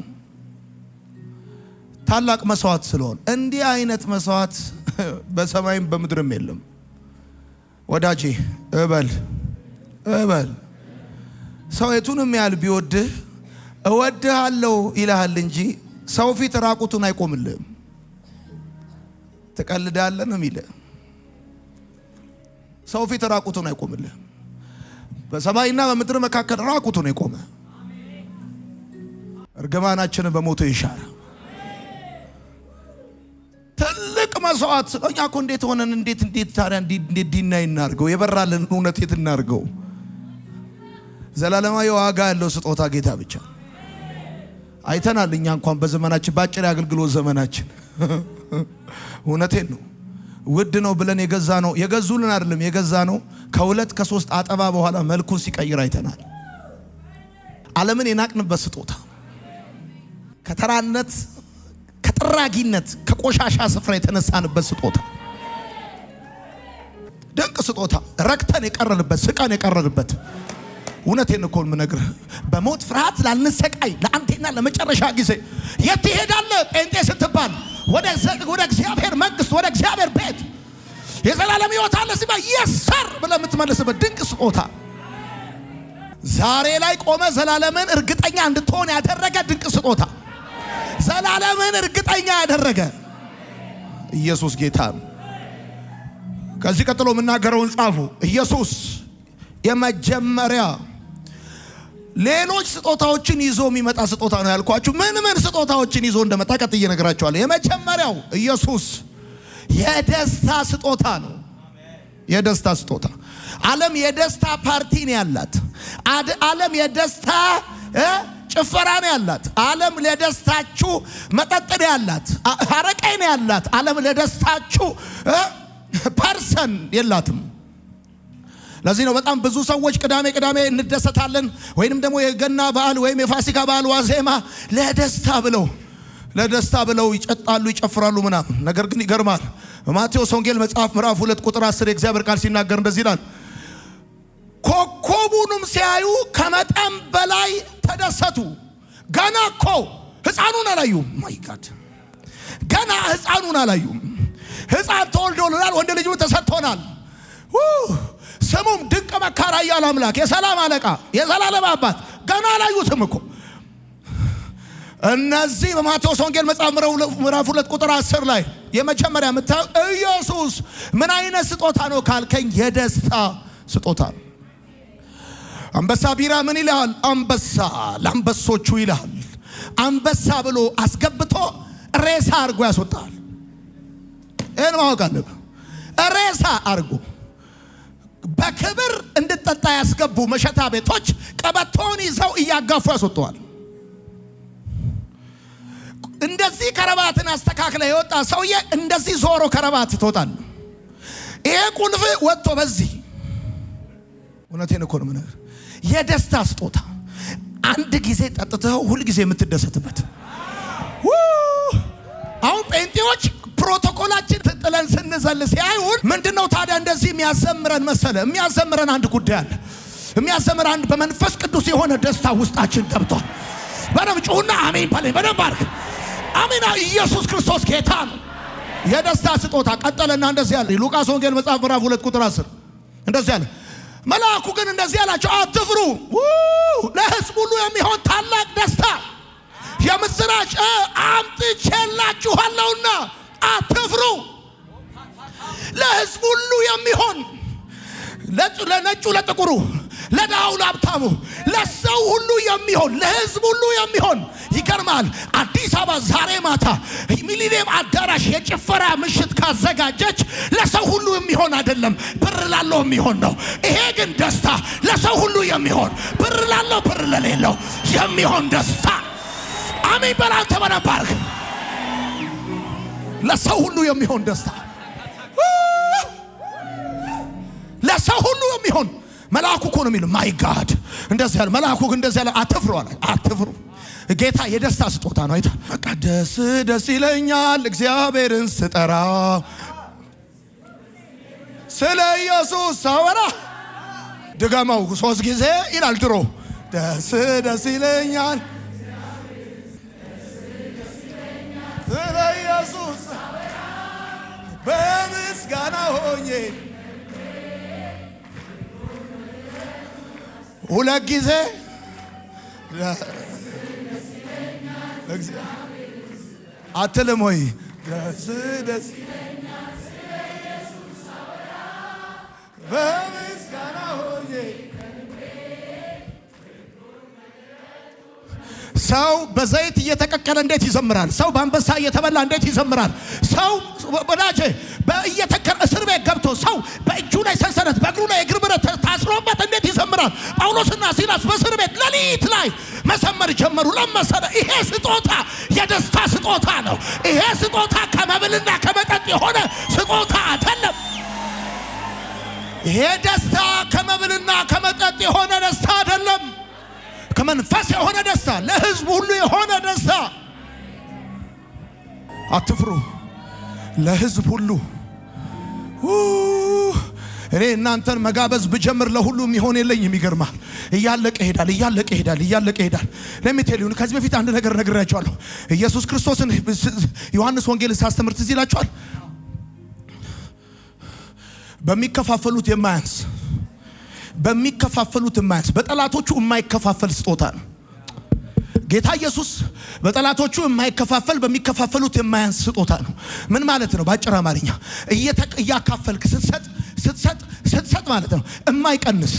ታላቅ መስዋዕት ስለሆነ እንዲህ አይነት መስዋዕት በሰማይም በምድርም የለም። ወዳጄ እበል ሰው የቱንም ያህል ቢወድህ እወድሃለሁ ይልሃል እንጂ ሰው ፊት ራቁቱን አይቆምልህም። ትቀልዳለህ ነው የሚልህ። ሰው ፊት ራቁቱን አይቆምልህም። በሰማይና በምድር መካከል ራቁቱን የቆመ እርግማናችንን በሞቱ ይሻረ ትልቅ መስዋዕት እኛ እኮ እንዴት ሆነን እንዴት ታዲያ እንዴት ዲናይ እናርገው? የበራልን እውነት የት እናርገው? ዘላለማዊ ዋጋ ያለው ስጦታ ጌታ ብቻ አይተናል። እኛ እንኳን በዘመናችን ባጭር አገልግሎት ዘመናችን እውነቴን ነው ውድ ነው ብለን የገዛ ነው የገዙልን አይደለም የገዛ ነው ከሁለት ከሶስት አጠባ በኋላ መልኩን ሲቀይር አይተናል። ዓለምን የናቅንበት ስጦታ ከተራነት ከጥራጊነት ከቆሻሻ ስፍራ የተነሳንበት ስጦታ ድንቅ ስጦታ ረክተን የቀረንበት ስቀን የቀረንበት እውነቴን እኮ የምነግርህ በሞት ፍርሃት ላንሰቃይ ለአንዴና ለመጨረሻ ጊዜ የት ትሄዳለህ ጴንጤ ስትባል ወደ እግዚአብሔር መንግስት ወደ እግዚአብሔር ቤት የዘላለም ሕይወት አለ ሲባል የሰር ብለህ የምትመልስበት ድንቅ ስጦታ ዛሬ ላይ ቆመ ዘላለምን እርግጠኛ እንድትሆን ያደረገ ድንቅ ስጦታ ዘላለምን እርግጠኛ ያደረገ ኢየሱስ ጌታ ነው። ከዚህ ቀጥሎ የምናገረውን ጻፉ። ኢየሱስ የመጀመሪያ ሌሎች ስጦታዎችን ይዞ የሚመጣ ስጦታ ነው ያልኳችሁ። ምን ስጦታዎችን ይዞ እንደመጣ ቀጥዬ እነግራችኋለሁ። የመጀመሪያው ኢየሱስ የደስታ ስጦታ ነው። የደስታ ስጦታ። ዓለም የደስታ ፓርቲ ነው ያላት። ዓለም የደስታ ጭፈራ ነው ያላት። ዓለም ለደስታችሁ መጠጥ ነው ያላት። አረቄ ነው ያላት። ዓለም ለደስታችሁ ፐርሰን የላትም። ለዚህ ነው በጣም ብዙ ሰዎች ቅዳሜ እንደሰታለን ወይንም ደግሞ የገና በዓል ወይም የፋሲካ በዓል ዋዜማ ለደስታ ብለው ይጨጣሉ ይጨፍራሉ ምናምን። ነገር ግን ይገርማል። በማቴዎስ ወንጌል መጽሐፍ ምዕራፍ 2 ቁጥር 10 የእግዚአብሔር ቃል ሲናገር እንደዚህ ይላል፣ ኮከቡንም ሲያዩ ከመጠን በላይ ተደሰቱ። ገና እኮ ሕፃኑን አላዩም። ማይ ጋድ ገና ሕፃኑን አላዩም። ሕፃን ተወልዶልናል፣ ወንድ ልጅ ተሰጥቶናል። ስሙም ድንቅ መካር ኃያል አምላክ የሰላም አለቃ የዘላለም አባት። ገና አላዩትም እኮ እነዚህ። በማቴዎስ ወንጌል መጽሐፍ ምዕራፍ 2 ቁጥር 10 ላይ የመጀመሪያ የምታየው ኢየሱስ ምን አይነት ስጦታ ነው ካልከኝ የደስታ ስጦታ ነው። አንበሳ ቢራ ምን ይላል? አንበሳ ለአንበሶቹ ይላል። አንበሳ ብሎ አስገብቶ ሬሳ አርጎ ያስወጣል። ይህን ማወቅ አለብህ። ሬሳ አርጎ በክብር እንድጠጣ ያስገቡ መሸታ ቤቶች ቀበቶን ይዘው እያጋፉ ያስወጣዋል። እንደዚህ ከረባትን አስተካክለ የወጣ ሰውዬ እንደዚህ ዞሮ ከረባት ትወጣል። ይሄ ቁልፍ ወጥቶ በዚህ እውነቴን እኮ ነው የምነግርህ። የደስታ ስጦታ አንድ ጊዜ ጠጥተው ሁል ጊዜ የምትደሰትበት። አሁን ጴንጤዎች ፕሮቶኮላችን ጥለን ስንዘል ሲያዩን ምንድነው ታዲያ እንደዚህ የሚያዘምረን መሰለ? የሚያዘምረን አንድ ጉዳይ አለ። የሚያዘምረን አንድ በመንፈስ ቅዱስ የሆነ ደስታ ውስጣችን ገብቷል። በደም ጩሁና አሜን በለኝ። በደም ባርክ። አሜን። ኢየሱስ ክርስቶስ ጌታ ነው። የደስታ ስጦታ ቀጠለና እንደዚህ ያለ ሉቃስ ወንጌል መጽሐፍ ምዕራፍ 2 ቁጥር 10 እንደዚህ ያለ መልአኩ ግን እንደዚህ ያላቸው አትፍሩ፣ ለሕዝብ ሁሉ የሚሆን ታላቅ ደስታ የምስራች አምጥቼላችኋለሁና አትፍሩ። ለሕዝብ ሁሉ የሚሆን ለነጩ ለጥቁሩ ለድሃው ለሀብታሙ ለሰው ሁሉ የሚሆን ለሕዝብ ሁሉ የሚሆን ይገርማል። አዲስ አበባ ዛሬ ማታ ሚሊኒየም አዳራሽ የጭፈራ ምሽት ካዘጋጀች ለሰው ሁሉ የሚሆን አይደለም፣ ብር ላለው የሚሆን ነው። ይሄ ግን ደስታ ለሰው ሁሉ የሚሆን ብር ላለው ብር ለሌለው የሚሆን ደስታ። አሜን በላው። ተባረክ። ለሰው ሁሉ የሚሆን ደስታ፣ ለሰው ሁሉ የሚሆን መልአኩ እኮ ነው የሚለው። ማይ ጋድ እንደዚህ ያለ መልአኩ ግን እንደዚህ ያለ አትፍሩ አለ። አትፍሩ። ጌታ የደስታ ስጦታ ነው። አይታ በቃ ደስ ይለኛል እግዚአብሔርን ስጠራ፣ ስለ ኢየሱስ ሳወራ። ድገመው 3 ጊዜ ይላል ድሮ። ደስ ይለኛል ስለ ኢየሱስ በምስጋና ሆኜ 2 ጊዜ አትልም ወይ? ደስ በምስጋና ሆኜ። ሰው በዘይት እየተቀቀለ እንዴት ይዘምራል? ሰው በአንበሳ እየተበላ እንዴት ይዘምራል? ሰው ወዳጄ በእየተከረ እስር ቤት ገብቶ ሰው በእጁ ላይ ሰንሰለት በእግሩ ላይ እግር ብረት ታስሮበት እንዴት ይዘምራል? ጳውሎስና ሲላስ በእስር ቤት ሌሊት ላይ መሰመር ጀመሩ። ለመሰለ ይሄ ስጦታ የደስታ ስጦታ ነው። ይሄ ስጦታ ከመብልና ከመጠጥ የሆነ ስጦታ አይደለም። ይሄ ደስታ ከመብልና ከመጠጥ የሆነ ደስታ አይደለም። ከመንፈስ የሆነ ደስታ፣ ለሕዝብ ሁሉ የሆነ ደስታ። አትፍሩ። ለሕዝብ ሁሉ እኔ እናንተን መጋበዝ ብጀምር ለሁሉም ይሆን የለኝም። ይገርማል። እያለቀ ይሄዳል። ለሚቴሊውን ከዚህ በፊት አንድ ነገር ነግራችኋለሁ። ኢየሱስ ክርስቶስን ዮሐንስ ወንጌል ሳስተምር ትዝ ይላችኋል። በሚከፋፈሉት የማያንስ በጠላቶቹ የማይከፋፈል ስጦታ ነው። ጌታ ኢየሱስ በጠላቶቹ የማይከፋፈል በሚከፋፈሉት የማያንስ ስጦታ ነው። ምን ማለት ነው? ባጭር አማርኛ እያካፈልክ ስትሰጥ ማለት ነው። የማይቀንስ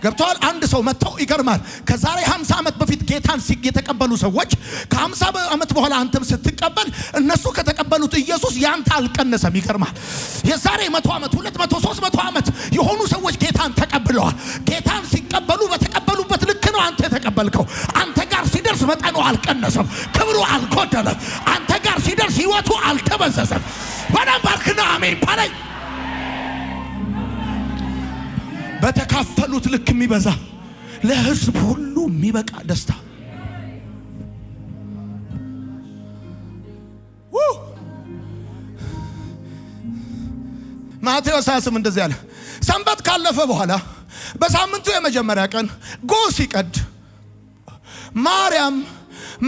ገብተዋል። አንድ ሰው መጥተው ይገርማል። ከዛሬ 50 ዓመት በፊት ጌታን የተቀበሉ ሰዎች ከ50 ዓመት በኋላ አንተም ስትቀበል እነሱ ከተቀበሉት ኢየሱስ ያንተ አልቀነሰም። ይገርማል። የዛሬ 100 ዓመት 200 300 ዓመት የሆኑ ሰዎች ጌታን ተቀብለዋል። ጌታን ሲቀበሉ በተቀበሉበት ልክ ነው አንተ የተቀበልከው። አንተ ጋር ሲደርስ መጠኑ አልቀነሰም፣ ክብሩ አልጎደለም። አንተ ጋር ሲደርስ ህይወቱ አልተበዘዘም። በደንብ አልክና አሜን ባለኝ። በተካፈሉት ልክ የሚበዛ ለሕዝብ ሁሉ የሚበቃ ደስታ። ማቴዎስ 28 እንደዚህ አለ። ሰንበት ካለፈ በኋላ በሳምንቱ የመጀመሪያ ቀን ጎህ ሲቀድ ማርያም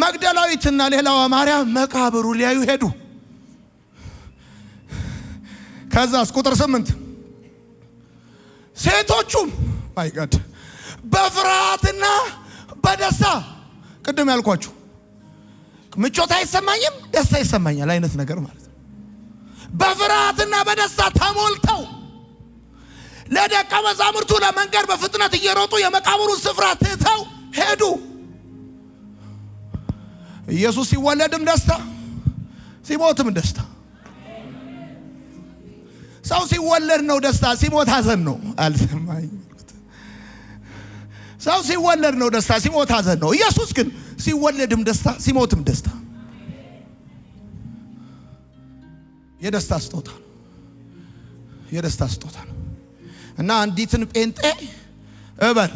መግደላዊትና ሌላዋ ማርያም መቃብሩ ሊያዩ ሄዱ። ከዛስ ቁጥር 8 ሴቶቹም ማይ ጋድ በፍርሃትና በደስታ፣ ቅድም ያልኳችሁ ምቾት አይሰማኝም ደስታ ይሰማኛል አይነት ነገር ማለት ነው። በፍርሃትና በደስታ ተሞልተው ለደቀ መዛሙርቱ ለመንገር በፍጥነት እየሮጡ የመቃብሩን ስፍራ ትተው ሄዱ። ኢየሱስ ሲወለድም ደስታ፣ ሲሞትም ደስታ። ሰው ሲወለድ ነው ደስታ፣ ሲሞት ሐዘን ነው። አልሰማኝ። ሰው ሲወለድ ነው ደስታ፣ ሲሞት ሐዘን ነው። ኢየሱስ ግን ሲወለድም ደስታ፣ ሲሞትም ደስታ። የደስታ ስጦታ ነው። የደስታ ስጦታ ነው። እና አንዲትን ጴንጤ እበል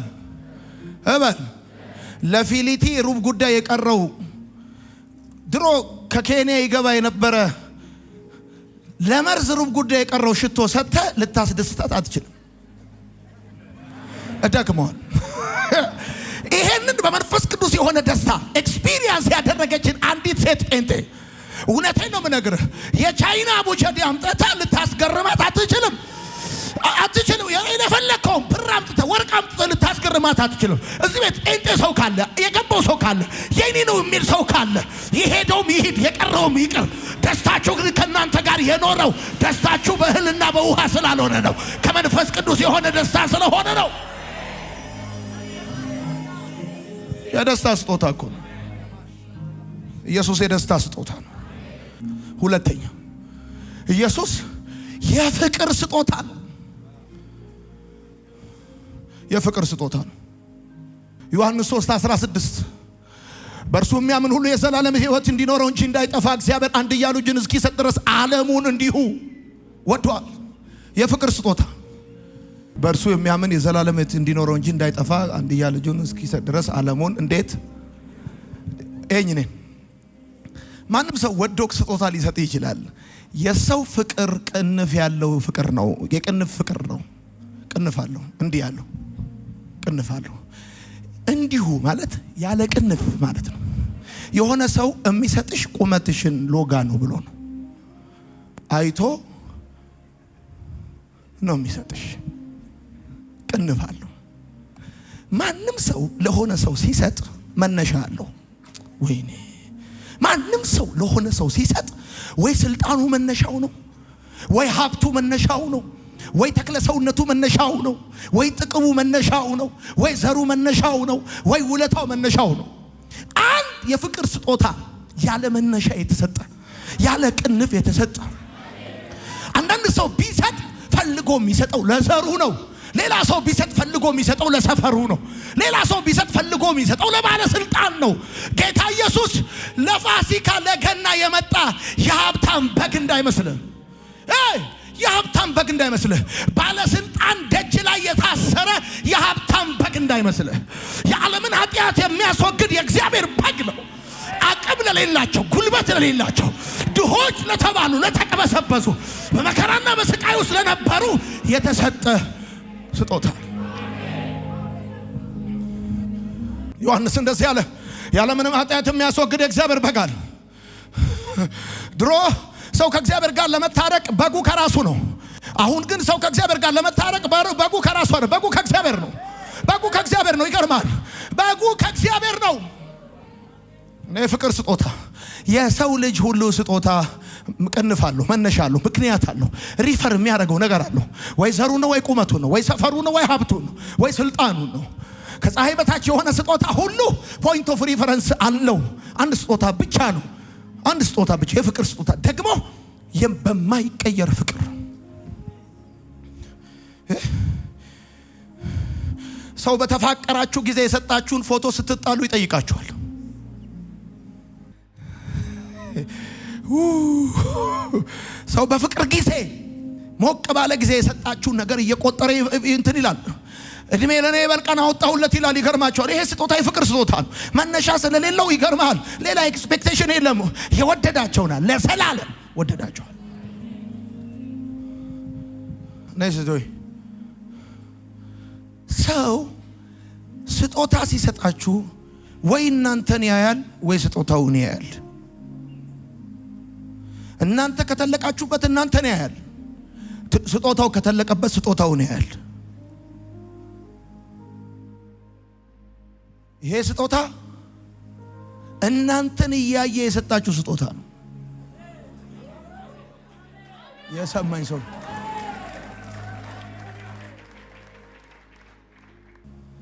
ለፊሊቲ ሩብ ጉዳይ የቀረው ድሮ ከኬንያ ይገባ የነበረ ለመርዝ ሩብ ጉዳይ የቀረው ሽቶ ሰጥተ ልታስደስታት አትችልም። እደግመዋል። ይሄንን በመንፈስ ቅዱስ የሆነ ደስታ ኤክስፒሪየንስ ያደረገችን አንዲት ሴት ጴንጤ እውነቴን ነው የምነግርህ፣ የቻይና ቡቸዲ አምጥተህ ልታስገርማት አትችልም። የፈለከውን ብር አምጥተህ ወርቅ አምጥተህ ልታስገርማት አትችልም። እዚህ ቤት ጴንጤ ሰው ካለ፣ የገባው ሰው ካለ፣ የኔ ነው የሚል ሰው ካለ የሄደውም ይሂድ የቀረውም ይቅር። ደስታችሁ ግን ከእናንተ ጋር የኖረው ደስታችሁ በእህልና በውሃ ስላልሆነ ነው፣ ከመንፈስ ቅዱስ የሆነ ደስታ ስለሆነ ነው። የደስታ ስጦታ እኮ ነው ኢየሱስ። የደስታ ስጦታ ነው። ሁለተኛ ኢየሱስ የፍቅር ስጦታ ነው። የፍቅር ስጦታ ነው። ዮሐንስ 3:16 በእርሱ የሚያምን ሁሉ የዘላለም ሕይወት እንዲኖረው እንጂ እንዳይጠፋ እግዚአብሔር አንድያ ልጁን እስኪሰጥ ድረስ ዓለሙን እንዲሁ ወዷል። የፍቅር ስጦታ በእርሱ የሚያምን የዘላለም ሕይወት እንዲኖረው እንጂ እንዳይጠፋ አንድያ ልጁን እስኪሰጥ ድረስ ዓለሙን እንዴት እኔ ማንም ሰው ወዶክ ስጦታ ሊሰጥ ይችላል። የሰው ፍቅር ቅንፍ ያለው ፍቅር ነው። የቅንፍ ፍቅር ነው። ቅንፍ አለው። እንዲህ ያለው ቅንፍ አለው። እንዲሁ ማለት ያለ ቅንፍ ማለት ነው። የሆነ ሰው የሚሰጥሽ ቁመትሽን ሎጋ ነው ብሎ ነው አይቶ ነው የሚሰጥሽ። ቅንፍ አለው። ማንም ሰው ለሆነ ሰው ሲሰጥ መነሻ አለው። ወይኔ ማንም ሰው ለሆነ ሰው ሲሰጥ ወይ ስልጣኑ መነሻው ነው፣ ወይ ሀብቱ መነሻው ነው፣ ወይ ተክለ ሰውነቱ መነሻው ነው፣ ወይ ጥቅሙ መነሻው ነው፣ ወይ ዘሩ መነሻው ነው፣ ወይ ውለታው መነሻው ነው። አንድ የፍቅር ስጦታ ያለ መነሻ የተሰጠ ያለ ቅንፍ የተሰጠ አንዳንድ ሰው ቢሰጥ ፈልጎ የሚሰጠው ለዘሩ ነው። ሌላ ሰው ቢሰጥ ፈልጎ የሚሰጠው ለሰፈሩ ነው። ሌላ ሰው ቢሰጥ ፈልጎ የሚሰጠው ለባለስልጣን ነው። ጌታ ኢየሱስ ለፋሲካ ለገና የመጣ የሀብታም በግ እንዳይመስልህ፣ የሀብታም በግ እንዳይመስልህ። ባለስልጣን ደጅ ላይ የታሰረ የሀብታም በግ እንዳይመስልህ። የዓለምን ኃጢአት የሚያስወግድ የእግዚአብሔር በግ ነው። አቅም ለሌላቸው፣ ጉልበት ለሌላቸው፣ ድሆች ለተባሉ፣ ለተቀበሰበሱ፣ በመከራና በስቃይ ውስጥ ለነበሩ የተሰጠ ስጦታ። ዮሐንስ እንደዚህ ያለ ያለምንም ኃጢአት የሚያስወግድ የእግዚአብሔር በግ አለ። ድሮ ሰው ከእግዚአብሔር ጋር ለመታረቅ በጉ ከራሱ ነው። አሁን ግን ሰው ከእግዚአብሔር ጋር ለመታረቅ በጉ ከራሱ አይደለም። በጉ ከእግዚአብሔር ነው። በጉ ከእግዚአብሔር ነው። ይገርማል። በጉ ከእግዚአብሔር ነው። የፍቅር ስጦታ። የሰው ልጅ ሁሉ ስጦታ ቅንፍ አለው፣ መነሻ አለው፣ ምክንያት አለው፣ ሪፈር የሚያደርገው ነገር አለው። ወይ ዘሩ ነው፣ ወይ ቁመቱ ነው፣ ወይ ሰፈሩ ነው፣ ወይ ሀብቱ ነው፣ ወይ ስልጣኑ ነው። ከፀሐይ በታች የሆነ ስጦታ ሁሉ ፖይንት ኦፍ ሪፈረንስ አለው። አንድ ስጦታ ብቻ ነው። አንድ ስጦታ ብቻ፣ የፍቅር ስጦታ ደግሞ በማይቀየር ፍቅር። ሰው በተፋቀራችሁ ጊዜ የሰጣችሁን ፎቶ ስትጣሉ ይጠይቃችኋል። ሰው በፍቅር ጊዜ ሞቅ ባለ ጊዜ የሰጣችሁን ነገር እየቆጠረ እንትን ይላል። እድሜ ለኔ በልቀን አወጣሁለት ይላል። ይገርማችኋል። ይሄ ስጦታ የፍቅር ስጦታ ነው። መነሻ ስለሌለው ይገርማል። ሌላ ኤክስፔክቴሽን የለም። የወደዳቸውናል፣ ለዘላለም ወደዳቸዋል። ነይስቶይ ሰው ስጦታ ሲሰጣችሁ ወይ እናንተን ያያል ወይ ስጦታውን ያያል። እናንተ ከተለቃችሁበት እናንተን ያያል። ስጦታው ከተለቀበት ስጦታውን ያያል። ይሄ ስጦታ እናንተን እያየ የሰጣችሁ ስጦታ ነው። የሰማኝ ሰው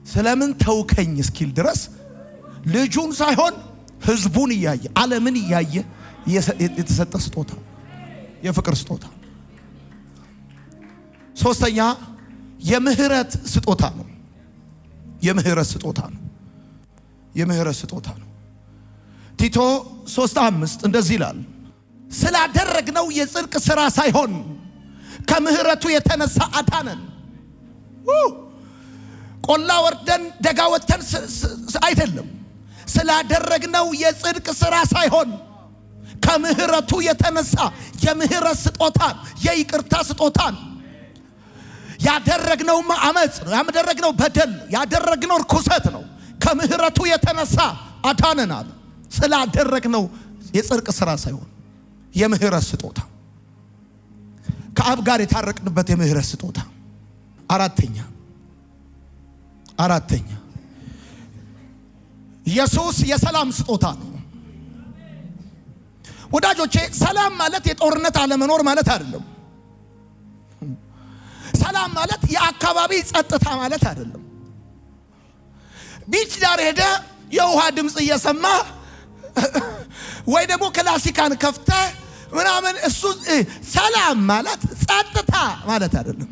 ስለምን ተውከኝ እስኪል ድረስ ልጁን ሳይሆን ህዝቡን እያየ ዓለምን እያየ የተሰጠ ስጦታ፣ የፍቅር ስጦታ። ሶስተኛ የምህረት ስጦታ ነው። የምህረት ስጦታ ነው። የምህረት ስጦታ ነው። ቲቶ 3:5 እንደዚህ ይላል፣ ስላደረግነው የጽድቅ ሥራ ሳይሆን ከምህረቱ የተነሳ አዳነን። ቆላ ወርደን ደጋ ወጥተን አይደለም። ስላደረግነው የጽድቅ ሥራ ሳይሆን ከምህረቱ የተነሳ የምህረት ስጦታን፣ የይቅርታ ስጦታን ያደረግነው አመጽ ነው፣ ያደረግነው በደል፣ ያደረግነው ርኩሰት ነው። ከምህረቱ የተነሳ አዳነናል። ስላደረግነው የጽድቅ ሥራ ሳይሆን የምህረት ስጦታ፣ ከአብ ጋር የታረቅንበት የምህረት ስጦታ። አራተኛ ኢየሱስ የሰላም ስጦታ ነው። ወዳጆቼ ሰላም ማለት የጦርነት አለመኖር ማለት አይደለም። ሰላም ማለት የአካባቢ ጸጥታ ማለት አይደለም። ቢች ዳር ሄደ የውሃ ድምጽ እየሰማ ወይ ደግሞ ክላሲካን ከፍተ ምናምን እሱ ሰላም ማለት ጸጥታ ማለት አይደለም።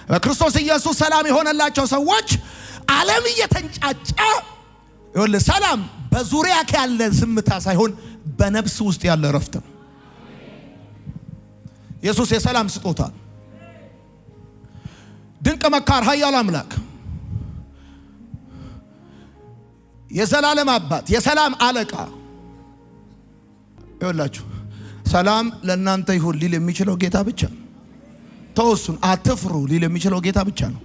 በክርስቶስ ኢየሱስ ሰላም የሆነላቸው ሰዎች ዓለም እየተንጫጫ ይኸውልህ፣ ሰላም በዙሪያ ያለ ዝምታ ሳይሆን በነፍስ ውስጥ ያለ ረፍት ነው። ኢየሱስ የሰላም ስጦታ፣ ድንቅ መካር፣ ኃያል አምላክ፣ የዘላለም አባት፣ የሰላም አለቃ። ይኸውላችሁ ሰላም ለእናንተ ይሁን ሊል የሚችለው ጌታ ብቻ ነው። ተወሱን አትፍሩ ሊል የሚችለው ጌታ ብቻ ነው።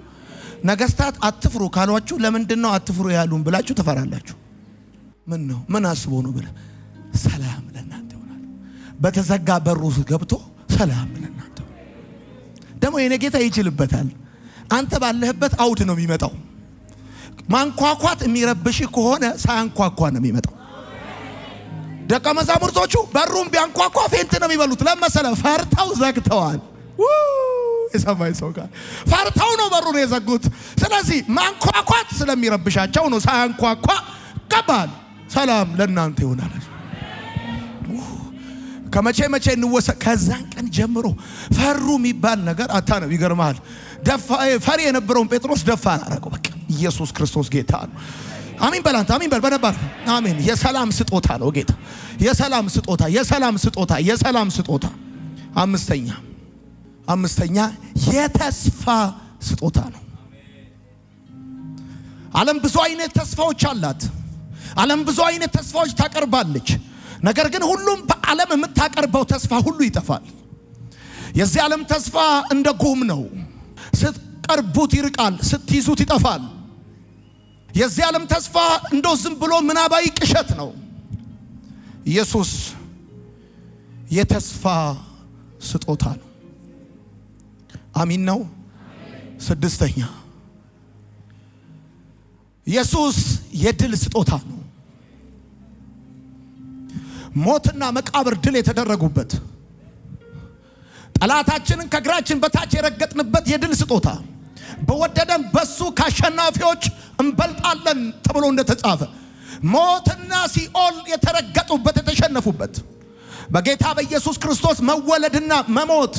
ነገስታት አትፍሩ ካሏችሁ ለምንድን ነው አትፍሩ ያሉን ብላችሁ ተፈራላችሁ? ምን ነው ምን አስቦ ነው ብለ ሰላም ለእናንተ ይሆናል። በተዘጋ በሩ ገብቶ ሰላም ለእናንተ። ደግሞ የኔ ጌታ ይችልበታል። አንተ ባለህበት አውድ ነው የሚመጣው። ማንኳኳት የሚረብሽ ከሆነ ሳያንኳኳ ነው የሚመጣው። ደቀ መዛሙርቶቹ በሩን ቢያንኳኳ ፌንት ነው የሚበሉት። ለመሰለ ፈርተው ዘግተዋል። የሰማይ ሰው ጋር ፈርተው ነው በሩን የዘጉት። ስለዚህ ማንኳኳት ስለሚረብሻቸው ነው ሳያንኳኳ ገባል። ሰላም ለእናንተ ይሆናል። ከመቼ እንወሰ ከዛን ቀን ጀምሮ ፈሩ የሚባል ነገር አታነው። ይገርማል። ፈሪ የነበረውን ጴጥሮስ ደፋር አረገው። በቃ ኢየሱስ ክርስቶስ ጌታ ነው። አሜን በላንተ አሜን በል በነባር አሜን። የሰላም ስጦታ ነው ጌታ። የሰላም ስጦታ። አምስተኛ የተስፋ ስጦታ ነው። ዓለም ብዙ አይነት ተስፋዎች አላት። ዓለም ብዙ አይነት ተስፋዎች ታቀርባለች። ነገር ግን ሁሉም በዓለም የምታቀርበው ተስፋ ሁሉ ይጠፋል። የዚህ ዓለም ተስፋ እንደ ጉም ነው። ስትቀርቡት ይርቃል፣ ስትይዙት ይጠፋል። የዚህ ዓለም ተስፋ እንደው ዝም ብሎ ምናባዊ ቅሸት ነው። ኢየሱስ የተስፋ ስጦታ ነው። አሚን ነው። ስድስተኛ ኢየሱስ የድል ስጦታ ነው። ሞትና መቃብር ድል የተደረጉበት፣ ጠላታችንን ከእግራችን በታች የረገጥንበት የድል ስጦታ፣ በወደደን በሱ ካሸናፊዎች እንበልጣለን ተብሎ እንደተጻፈ፣ ሞትና ሲኦል የተረገጡበት የተሸነፉበት፣ በጌታ በኢየሱስ ክርስቶስ መወለድና መሞት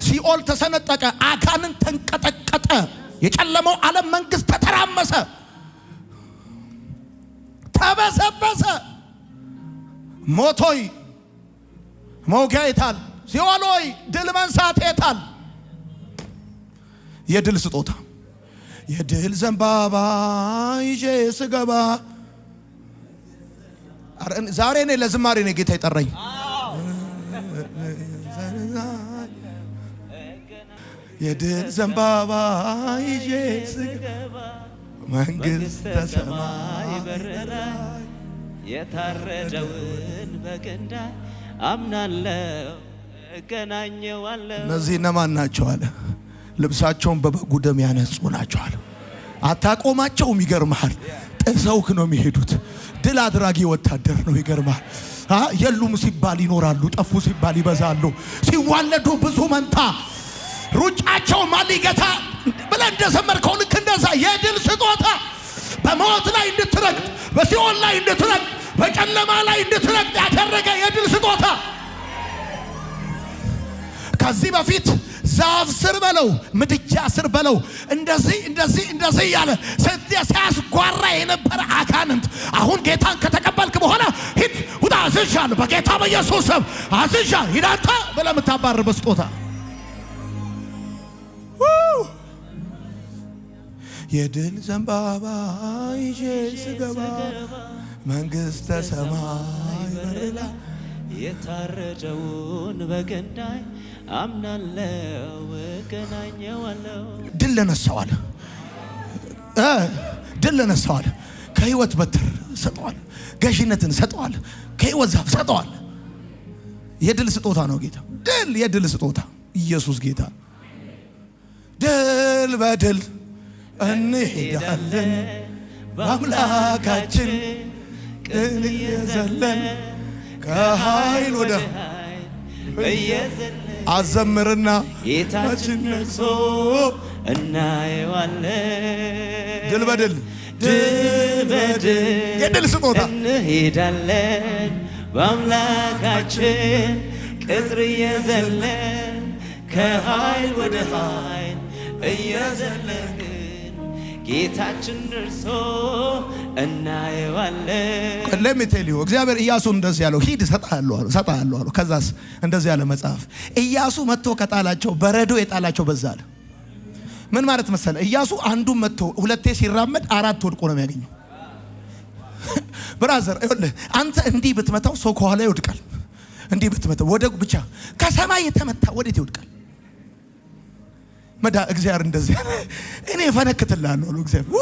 ሲኦል ተሰነጠቀ፣ አጋንን ተንቀጠቀጠ፣ የጨለመው ዓለም መንግስት ተተራመሰ፣ ተበሰበሰ። ሞቶይ መውጊያ የታል? ሲኦሎይ ድል መንሳት የታል? የድል ስጦታ። የድል ዘንባባ ይዤ ስገባ ዛሬ እኔ ለዝማሬ ነው ጌታ የጠራኝ። የድል ዘንባባ ይዤ ስገባ መንግሥተ ሰማይ በረራይ የታረደውን በገንዳ አምናለሁ እገናኘዋለሁ። እነዚህ እነማን ናቸው አለ? ልብሳቸውን በበጉ ደም ያነጹ ናቸው አለ። አታቆማቸውም። ይገርምሃል። ጥሰውክ ነው የሚሄዱት። ድል አድራጊ ወታደር ነው። ይገርምሃል። የሉም ሲባል ይኖራሉ፣ ጠፉ ሲባል ይበዛሉ። ሲዋለዱ ብዙ መንታ ሩጫቸው ማሊገታ ብለን እንደዘመርከው ልክ እንደዛ የድል ስጦታ በሞት ላይ እንድትረግጥ፣ በሲኦል ላይ እንድትረግጥ፣ በጨለማ ላይ እንድትረግጥ ያደረገ የድል ስጦታ። ከዚህ በፊት ዛፍ ስር በለው ምድጃ ስር በለው እንደዚህ ያለ ሲያስጓራ የነበረ አጋንንት አሁን ጌታን ከተቀበልክ በኋላ ሂድ ውጣ አዝዣለሁ፣ በጌታ በኢየሱስ ስም አዝዣ ሂድ አንተ ብለህ የምታባርርበት ስጦታ። የድል ዘንባባ ይዤ ስገባ መንግሥተ ሰማይ በረላ የታረደውን በገንዳይ አምናለሁ እገናኘዋለሁ። ድል ለነሳዋል፣ ድል ለነሳዋል። ከሕይወት በትር ሰጠዋል፣ ገዥነትን ሰጠዋል፣ ከሕይወት ዛፍ ሰጠዋል። የድል ስጦታ ነው ጌታ። ድል የድል ስጦታ። ኢየሱስ ጌታ። ድል በድል እንሄዳለን በአምላካችን ቅን እየዘለን ከኃይል ወደ አዘምርና ጌታችን ነርሶ እናየዋለን። ድል በድል የድል ስጦታ እንሄዳለን በአምላካችን ቅጥር እየዘለን ከኃይል ወደ ኃይል እየዘለግን ጌታችን ደርሶ እናየዋለን። ለሚቴልዩ እግዚአብሔር ኢያሱን እንደዚህ ያለው ሂድ እሰጥሃለሁ አለው። ከዛስ እንደዚህ ያለ መጽሐፍ ኢያሱ መጥቶ ከጣላቸው በረዶ የጣላቸው በዛ አለ። ምን ማለት መሰለ? ኢያሱ አንዱን መጥቶ ሁለቴ ሲራመድ አራት ወድቆ ነው የሚያገኘው። ብራዘር ይኸውልህ፣ አንተ እንዲህ ብትመታው ሰው ከኋላ ይወድቃል። እንዲህ ብትመታው ወደ ብቻ ከሰማይ የተመታ ወዴት ይወድቃል? መዳ እግዚአብሔር እንደዚህ እኔ ፈነክትልሃለሁ አለው እግዚአብሔር።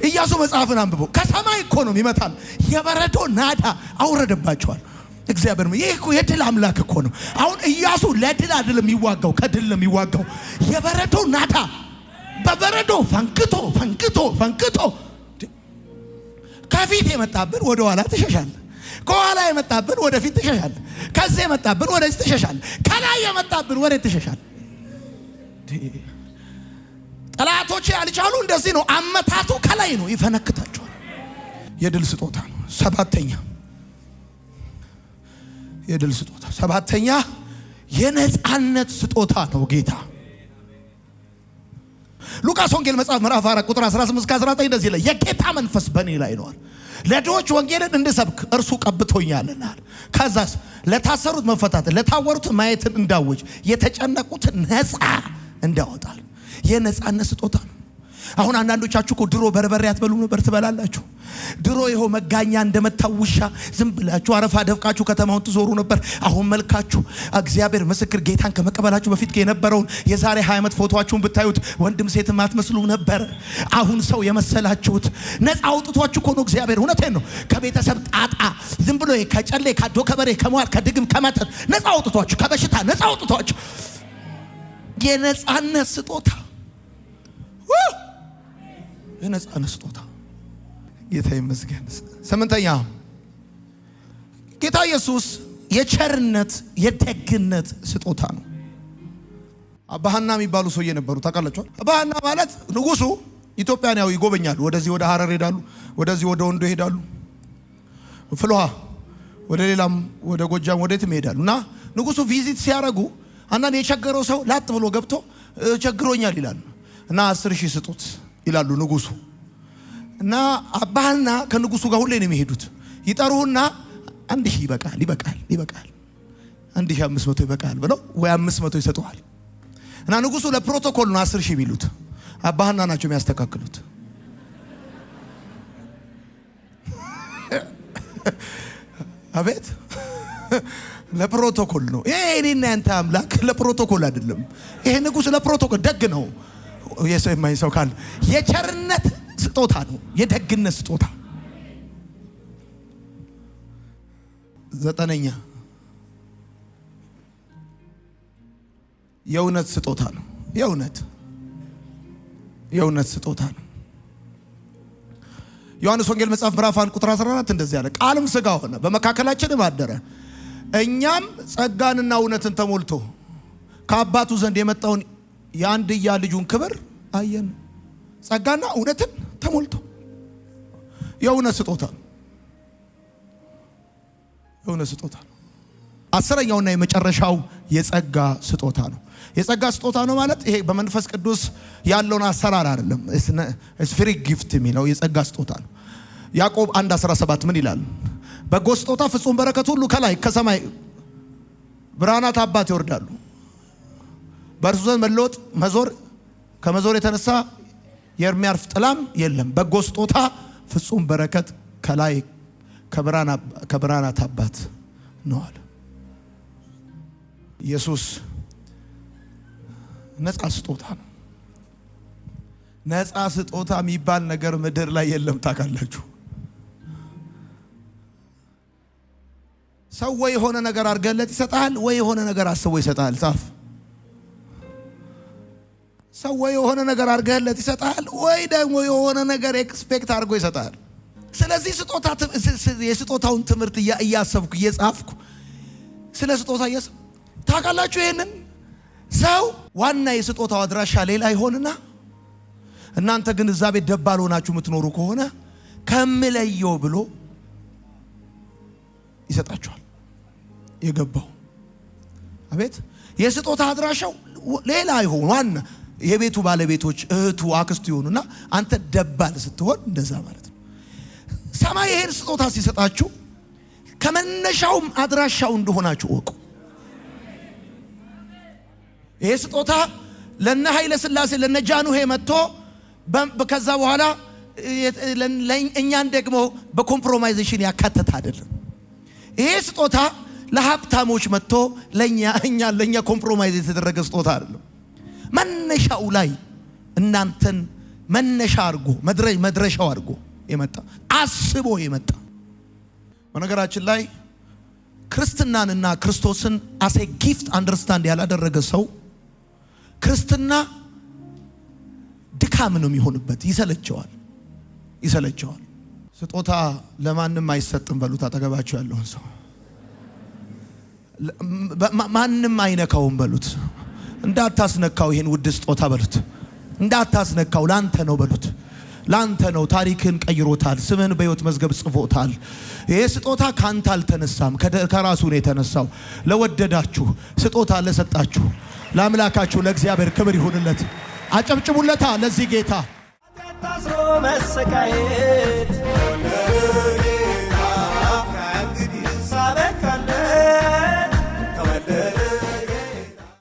ኢያሱ መጽሐፍን አንብቦ ከሰማይ እኮ ነው ይመታል። የበረዶ ናዳ አውረደባቸዋል እግዚአብሔር። ይሄ እኮ የድል አምላክ እኮ ነው። አሁን ኢያሱ ለድል አይደለም የሚዋጋው፣ ከድል ነው የሚዋጋው። የበረዶ ናዳ በበረዶ ፈንክቶ ከፊት የመጣብን ወደ ኋላ ትሸሻለህ፣ ከኋላ የመጣብን ወደ ፊት ትሸሻለህ፣ ከዚህ የመጣብን ወደዚህ ትሸሻለህ፣ ከላይ የመጣብን ወደ ትሸሻለህ። ጠላቶች ያልቻሉ እንደዚህ ነው። አመታቱ ከላይ ነው፣ ይፈነክታቸዋል። የድል ስጦታ ነው። ሰባተኛ የድል ስጦታ። ሰባተኛ የነጻነት ስጦታ ነው ጌታ። ሉቃስ ወንጌል መጽሐፍ ምዕራፍ 4 ቁጥር 18 እስከ 19 እንደዚህ ይላል፣ የጌታ መንፈስ በእኔ ላይ ነው፣ ለድሆች ወንጌልን እንድሰብክ እርሱ ቀብቶኛልና። ከዛስ ለታሰሩት መፈታትን፣ ለታወሩት ማየትን እንዳውጅ፣ የተጨነቁትን ነፃ እንዳወጣል። የነጻነት ስጦታ ነው። አሁን አንዳንዶቻችሁ እኮ ድሮ በርበሬ አትበሉ ነበር፣ ትበላላችሁ። ድሮ ይኸው መጋኛ እንደመታውሻ ዝም ብላችሁ አረፋ ደፍቃችሁ ከተማውን ትዞሩ ነበር። አሁን መልካችሁ እግዚአብሔር ምስክር ጌታን ከመቀበላችሁ በፊት የነበረውን የዛሬ 20 ዓመት ፎቶአችሁን ብታዩት ወንድም ሴትም አትመስሉ ነበር። አሁን ሰው የመሰላችሁት ነፃ አውጥቷችሁ እኮ ነው እግዚአብሔር። እውነቴን ነው። ከቤተሰብ ጣጣ ዝም ብሎ ከጨሌ ካዶ ከበሬ ከመዋል ከድግም ከመተት ነፃ አውጥቷችሁ፣ ከበሽታ ነፃ አውጥቷችሁ የነጻነት ስጦታ የነጻነት ስጦታ ጌታ ይመስገን። ስምንተኛ ጌታ ኢየሱስ የቸርነት የደግነት ስጦታ ነው። አባሃና የሚባሉ ሰውዬ ነበሩ፣ ታውቃላችሁ። አባሃና ማለት ንጉሱ ኢትዮጵያን ያው ይጎበኛሉ። ወደዚህ ወደ ሐረር ሄዳሉ፣ ወደዚህ ወደ ወንዶ ሄዳሉ፣ ፍልውሃ ወደ ሌላም ወደ ጎጃም ወደትም ሄዳሉ። እና ንጉሱ ቪዚት ሲያረጉ አንዳንድ የቸገረው ሰው ላጥ ብሎ ገብቶ ቸግሮኛል ይላል እና 10,000 ስጡት ይላሉ ንጉሱ። እና አባሃና ከንጉሱ ጋር ሁሌ ነው የሚሄዱት። ይጠሩና 1,000 ይበቃል 1,500 ይበቃል ብለው ወይ 500 ይሰጡዋል። እና ንጉሱ ለፕሮቶኮል ነው 10,000 የሚሉት፣ አባሃና ናቸው የሚያስተካክሉት። አቤት ለፕሮቶኮል ነው ይሄ። እኔና አንተ አምላክ ለፕሮቶኮል አይደለም። ይሄ ንጉስ ለፕሮቶኮል ደግ ነው። የሰማይ ሰው ካለ የቸርነት ስጦታ ነው፣ የደግነት ስጦታ። 9ኛ የእውነት ስጦታ ነው። የእውነት ስጦታ ነው። ዮሐንስ ወንጌል መጽሐፍ ምዕራፍ 1 ቁጥር 14 እንደዚህ አለ፣ ቃልም ሥጋ ሆነ በመካከላችንም አደረ፣ እኛም ጸጋንና እውነትን ተሞልቶ ከአባቱ ዘንድ የመጣውን የአንድያ ልጁን ክብር አየን። ጸጋና እውነትን ተሞልቶ የእውነት ስጦታ ነው። የእውነት ስጦታ ነው። 10ኛውና የመጨረሻው የጸጋ ስጦታ ነው። የጸጋ ስጦታ ነው ማለት ይሄ በመንፈስ ቅዱስ ያለውን አሰራር አይደለም። it's free gift የሚለው የጸጋ ስጦታ ነው። ያዕቆብ 1:17 ምን ይላል? በጎ ስጦታ ፍጹም በረከት ሁሉ ከላይ ከሰማይ ብርሃናት አባት ይወርዳሉ፣ በእርሱ ዘንድ መለወጥ መዞር ከመዞር የተነሳ የሚያርፍ ጥላም የለም። በጎ ስጦታ ፍጹም በረከት ከላይ ከብርሃናት አባት ነው አለ ኢየሱስ። ነፃ ስጦታ ነው። ነፃ ስጦታ የሚባል ነገር ምድር ላይ የለም። ታውቃላችሁ፣ ሰው ወይ የሆነ ነገር አድርገለት ይሰጣል፣ ወይ የሆነ ነገር አስቦ ይሰጣል። ጻፍ። ሰው ወይ የሆነ ነገር አድርገለት ይሰጣል፣ ወይ ደግሞ የሆነ ነገር ኤክስፔክት አድርጎ ይሰጣል። ስለዚህ የስጦታውን ትምህርት እያሰብኩ እየጻፍኩ ስለ ስጦታ ታውቃላችሁ። ይሄንን ሰው ዋና የስጦታው አድራሻ ሌላ ይሆንና እናንተ ግን እዛ ቤት ደባል ሆናችሁ የምትኖሩ ከሆነ ከምለየው ብሎ ይሰጣችኋል። የገባው አቤት የስጦታ አድራሻው ሌላ ይሆን ዋና የቤቱ ባለቤቶች እህቱ አክስቱ ይሆኑና አንተ ደባል ስትሆን እንደዛ ማለት ነው። ሰማይ ይሄን ስጦታ ሲሰጣችሁ ከመነሻውም አድራሻው እንደሆናችሁ ወቁ። ይሄ ስጦታ ለነ ኃይለ ሥላሴ ለነ ጃንሆይ መጥቶ ከዛ በኋላ እኛን ደግሞ በኮምፕሮማይዜሽን ያካተተ አይደለም። ይሄ ስጦታ ለሀብታሞች መጥቶ ለኛ ኮምፕሮማይዝ የተደረገ ስጦታ አይደለም። መነሻው ላይ እናንተን መነሻ አድርጎ መድረሻው አድርጎ የመጣ አስቦ የመጣ። በነገራችን ላይ ክርስትናንና ክርስቶስን አሴ ጊፍት አንደርስታንድ ያላደረገ ሰው ክርስትና ድካም ነው የሚሆንበት። ይሰለቸዋል። ስጦታ ለማንም አይሰጥም በሉት። አጠገባችሁ ያለውን ሰው ማንም አይነካውም በሉት። እንዳታስነካው ይሄን ውድ ስጦታ በሉት። እንዳታስነካው ላንተ ነው በሉት። ላንተ ነው። ታሪክን ቀይሮታል። ስምህን በሕይወት መዝገብ ጽፎታል። ይሄ ስጦታ ካንተ አልተነሳም፣ ከራሱ ነው የተነሳው። ለወደዳችሁ ስጦታ ለሰጣችሁ ለአምላካችሁ ለእግዚአብሔር ክብር ይሁንለት። አጨብጭቡለታ ለዚህ ጌታ። ታስሮ መሰቃየት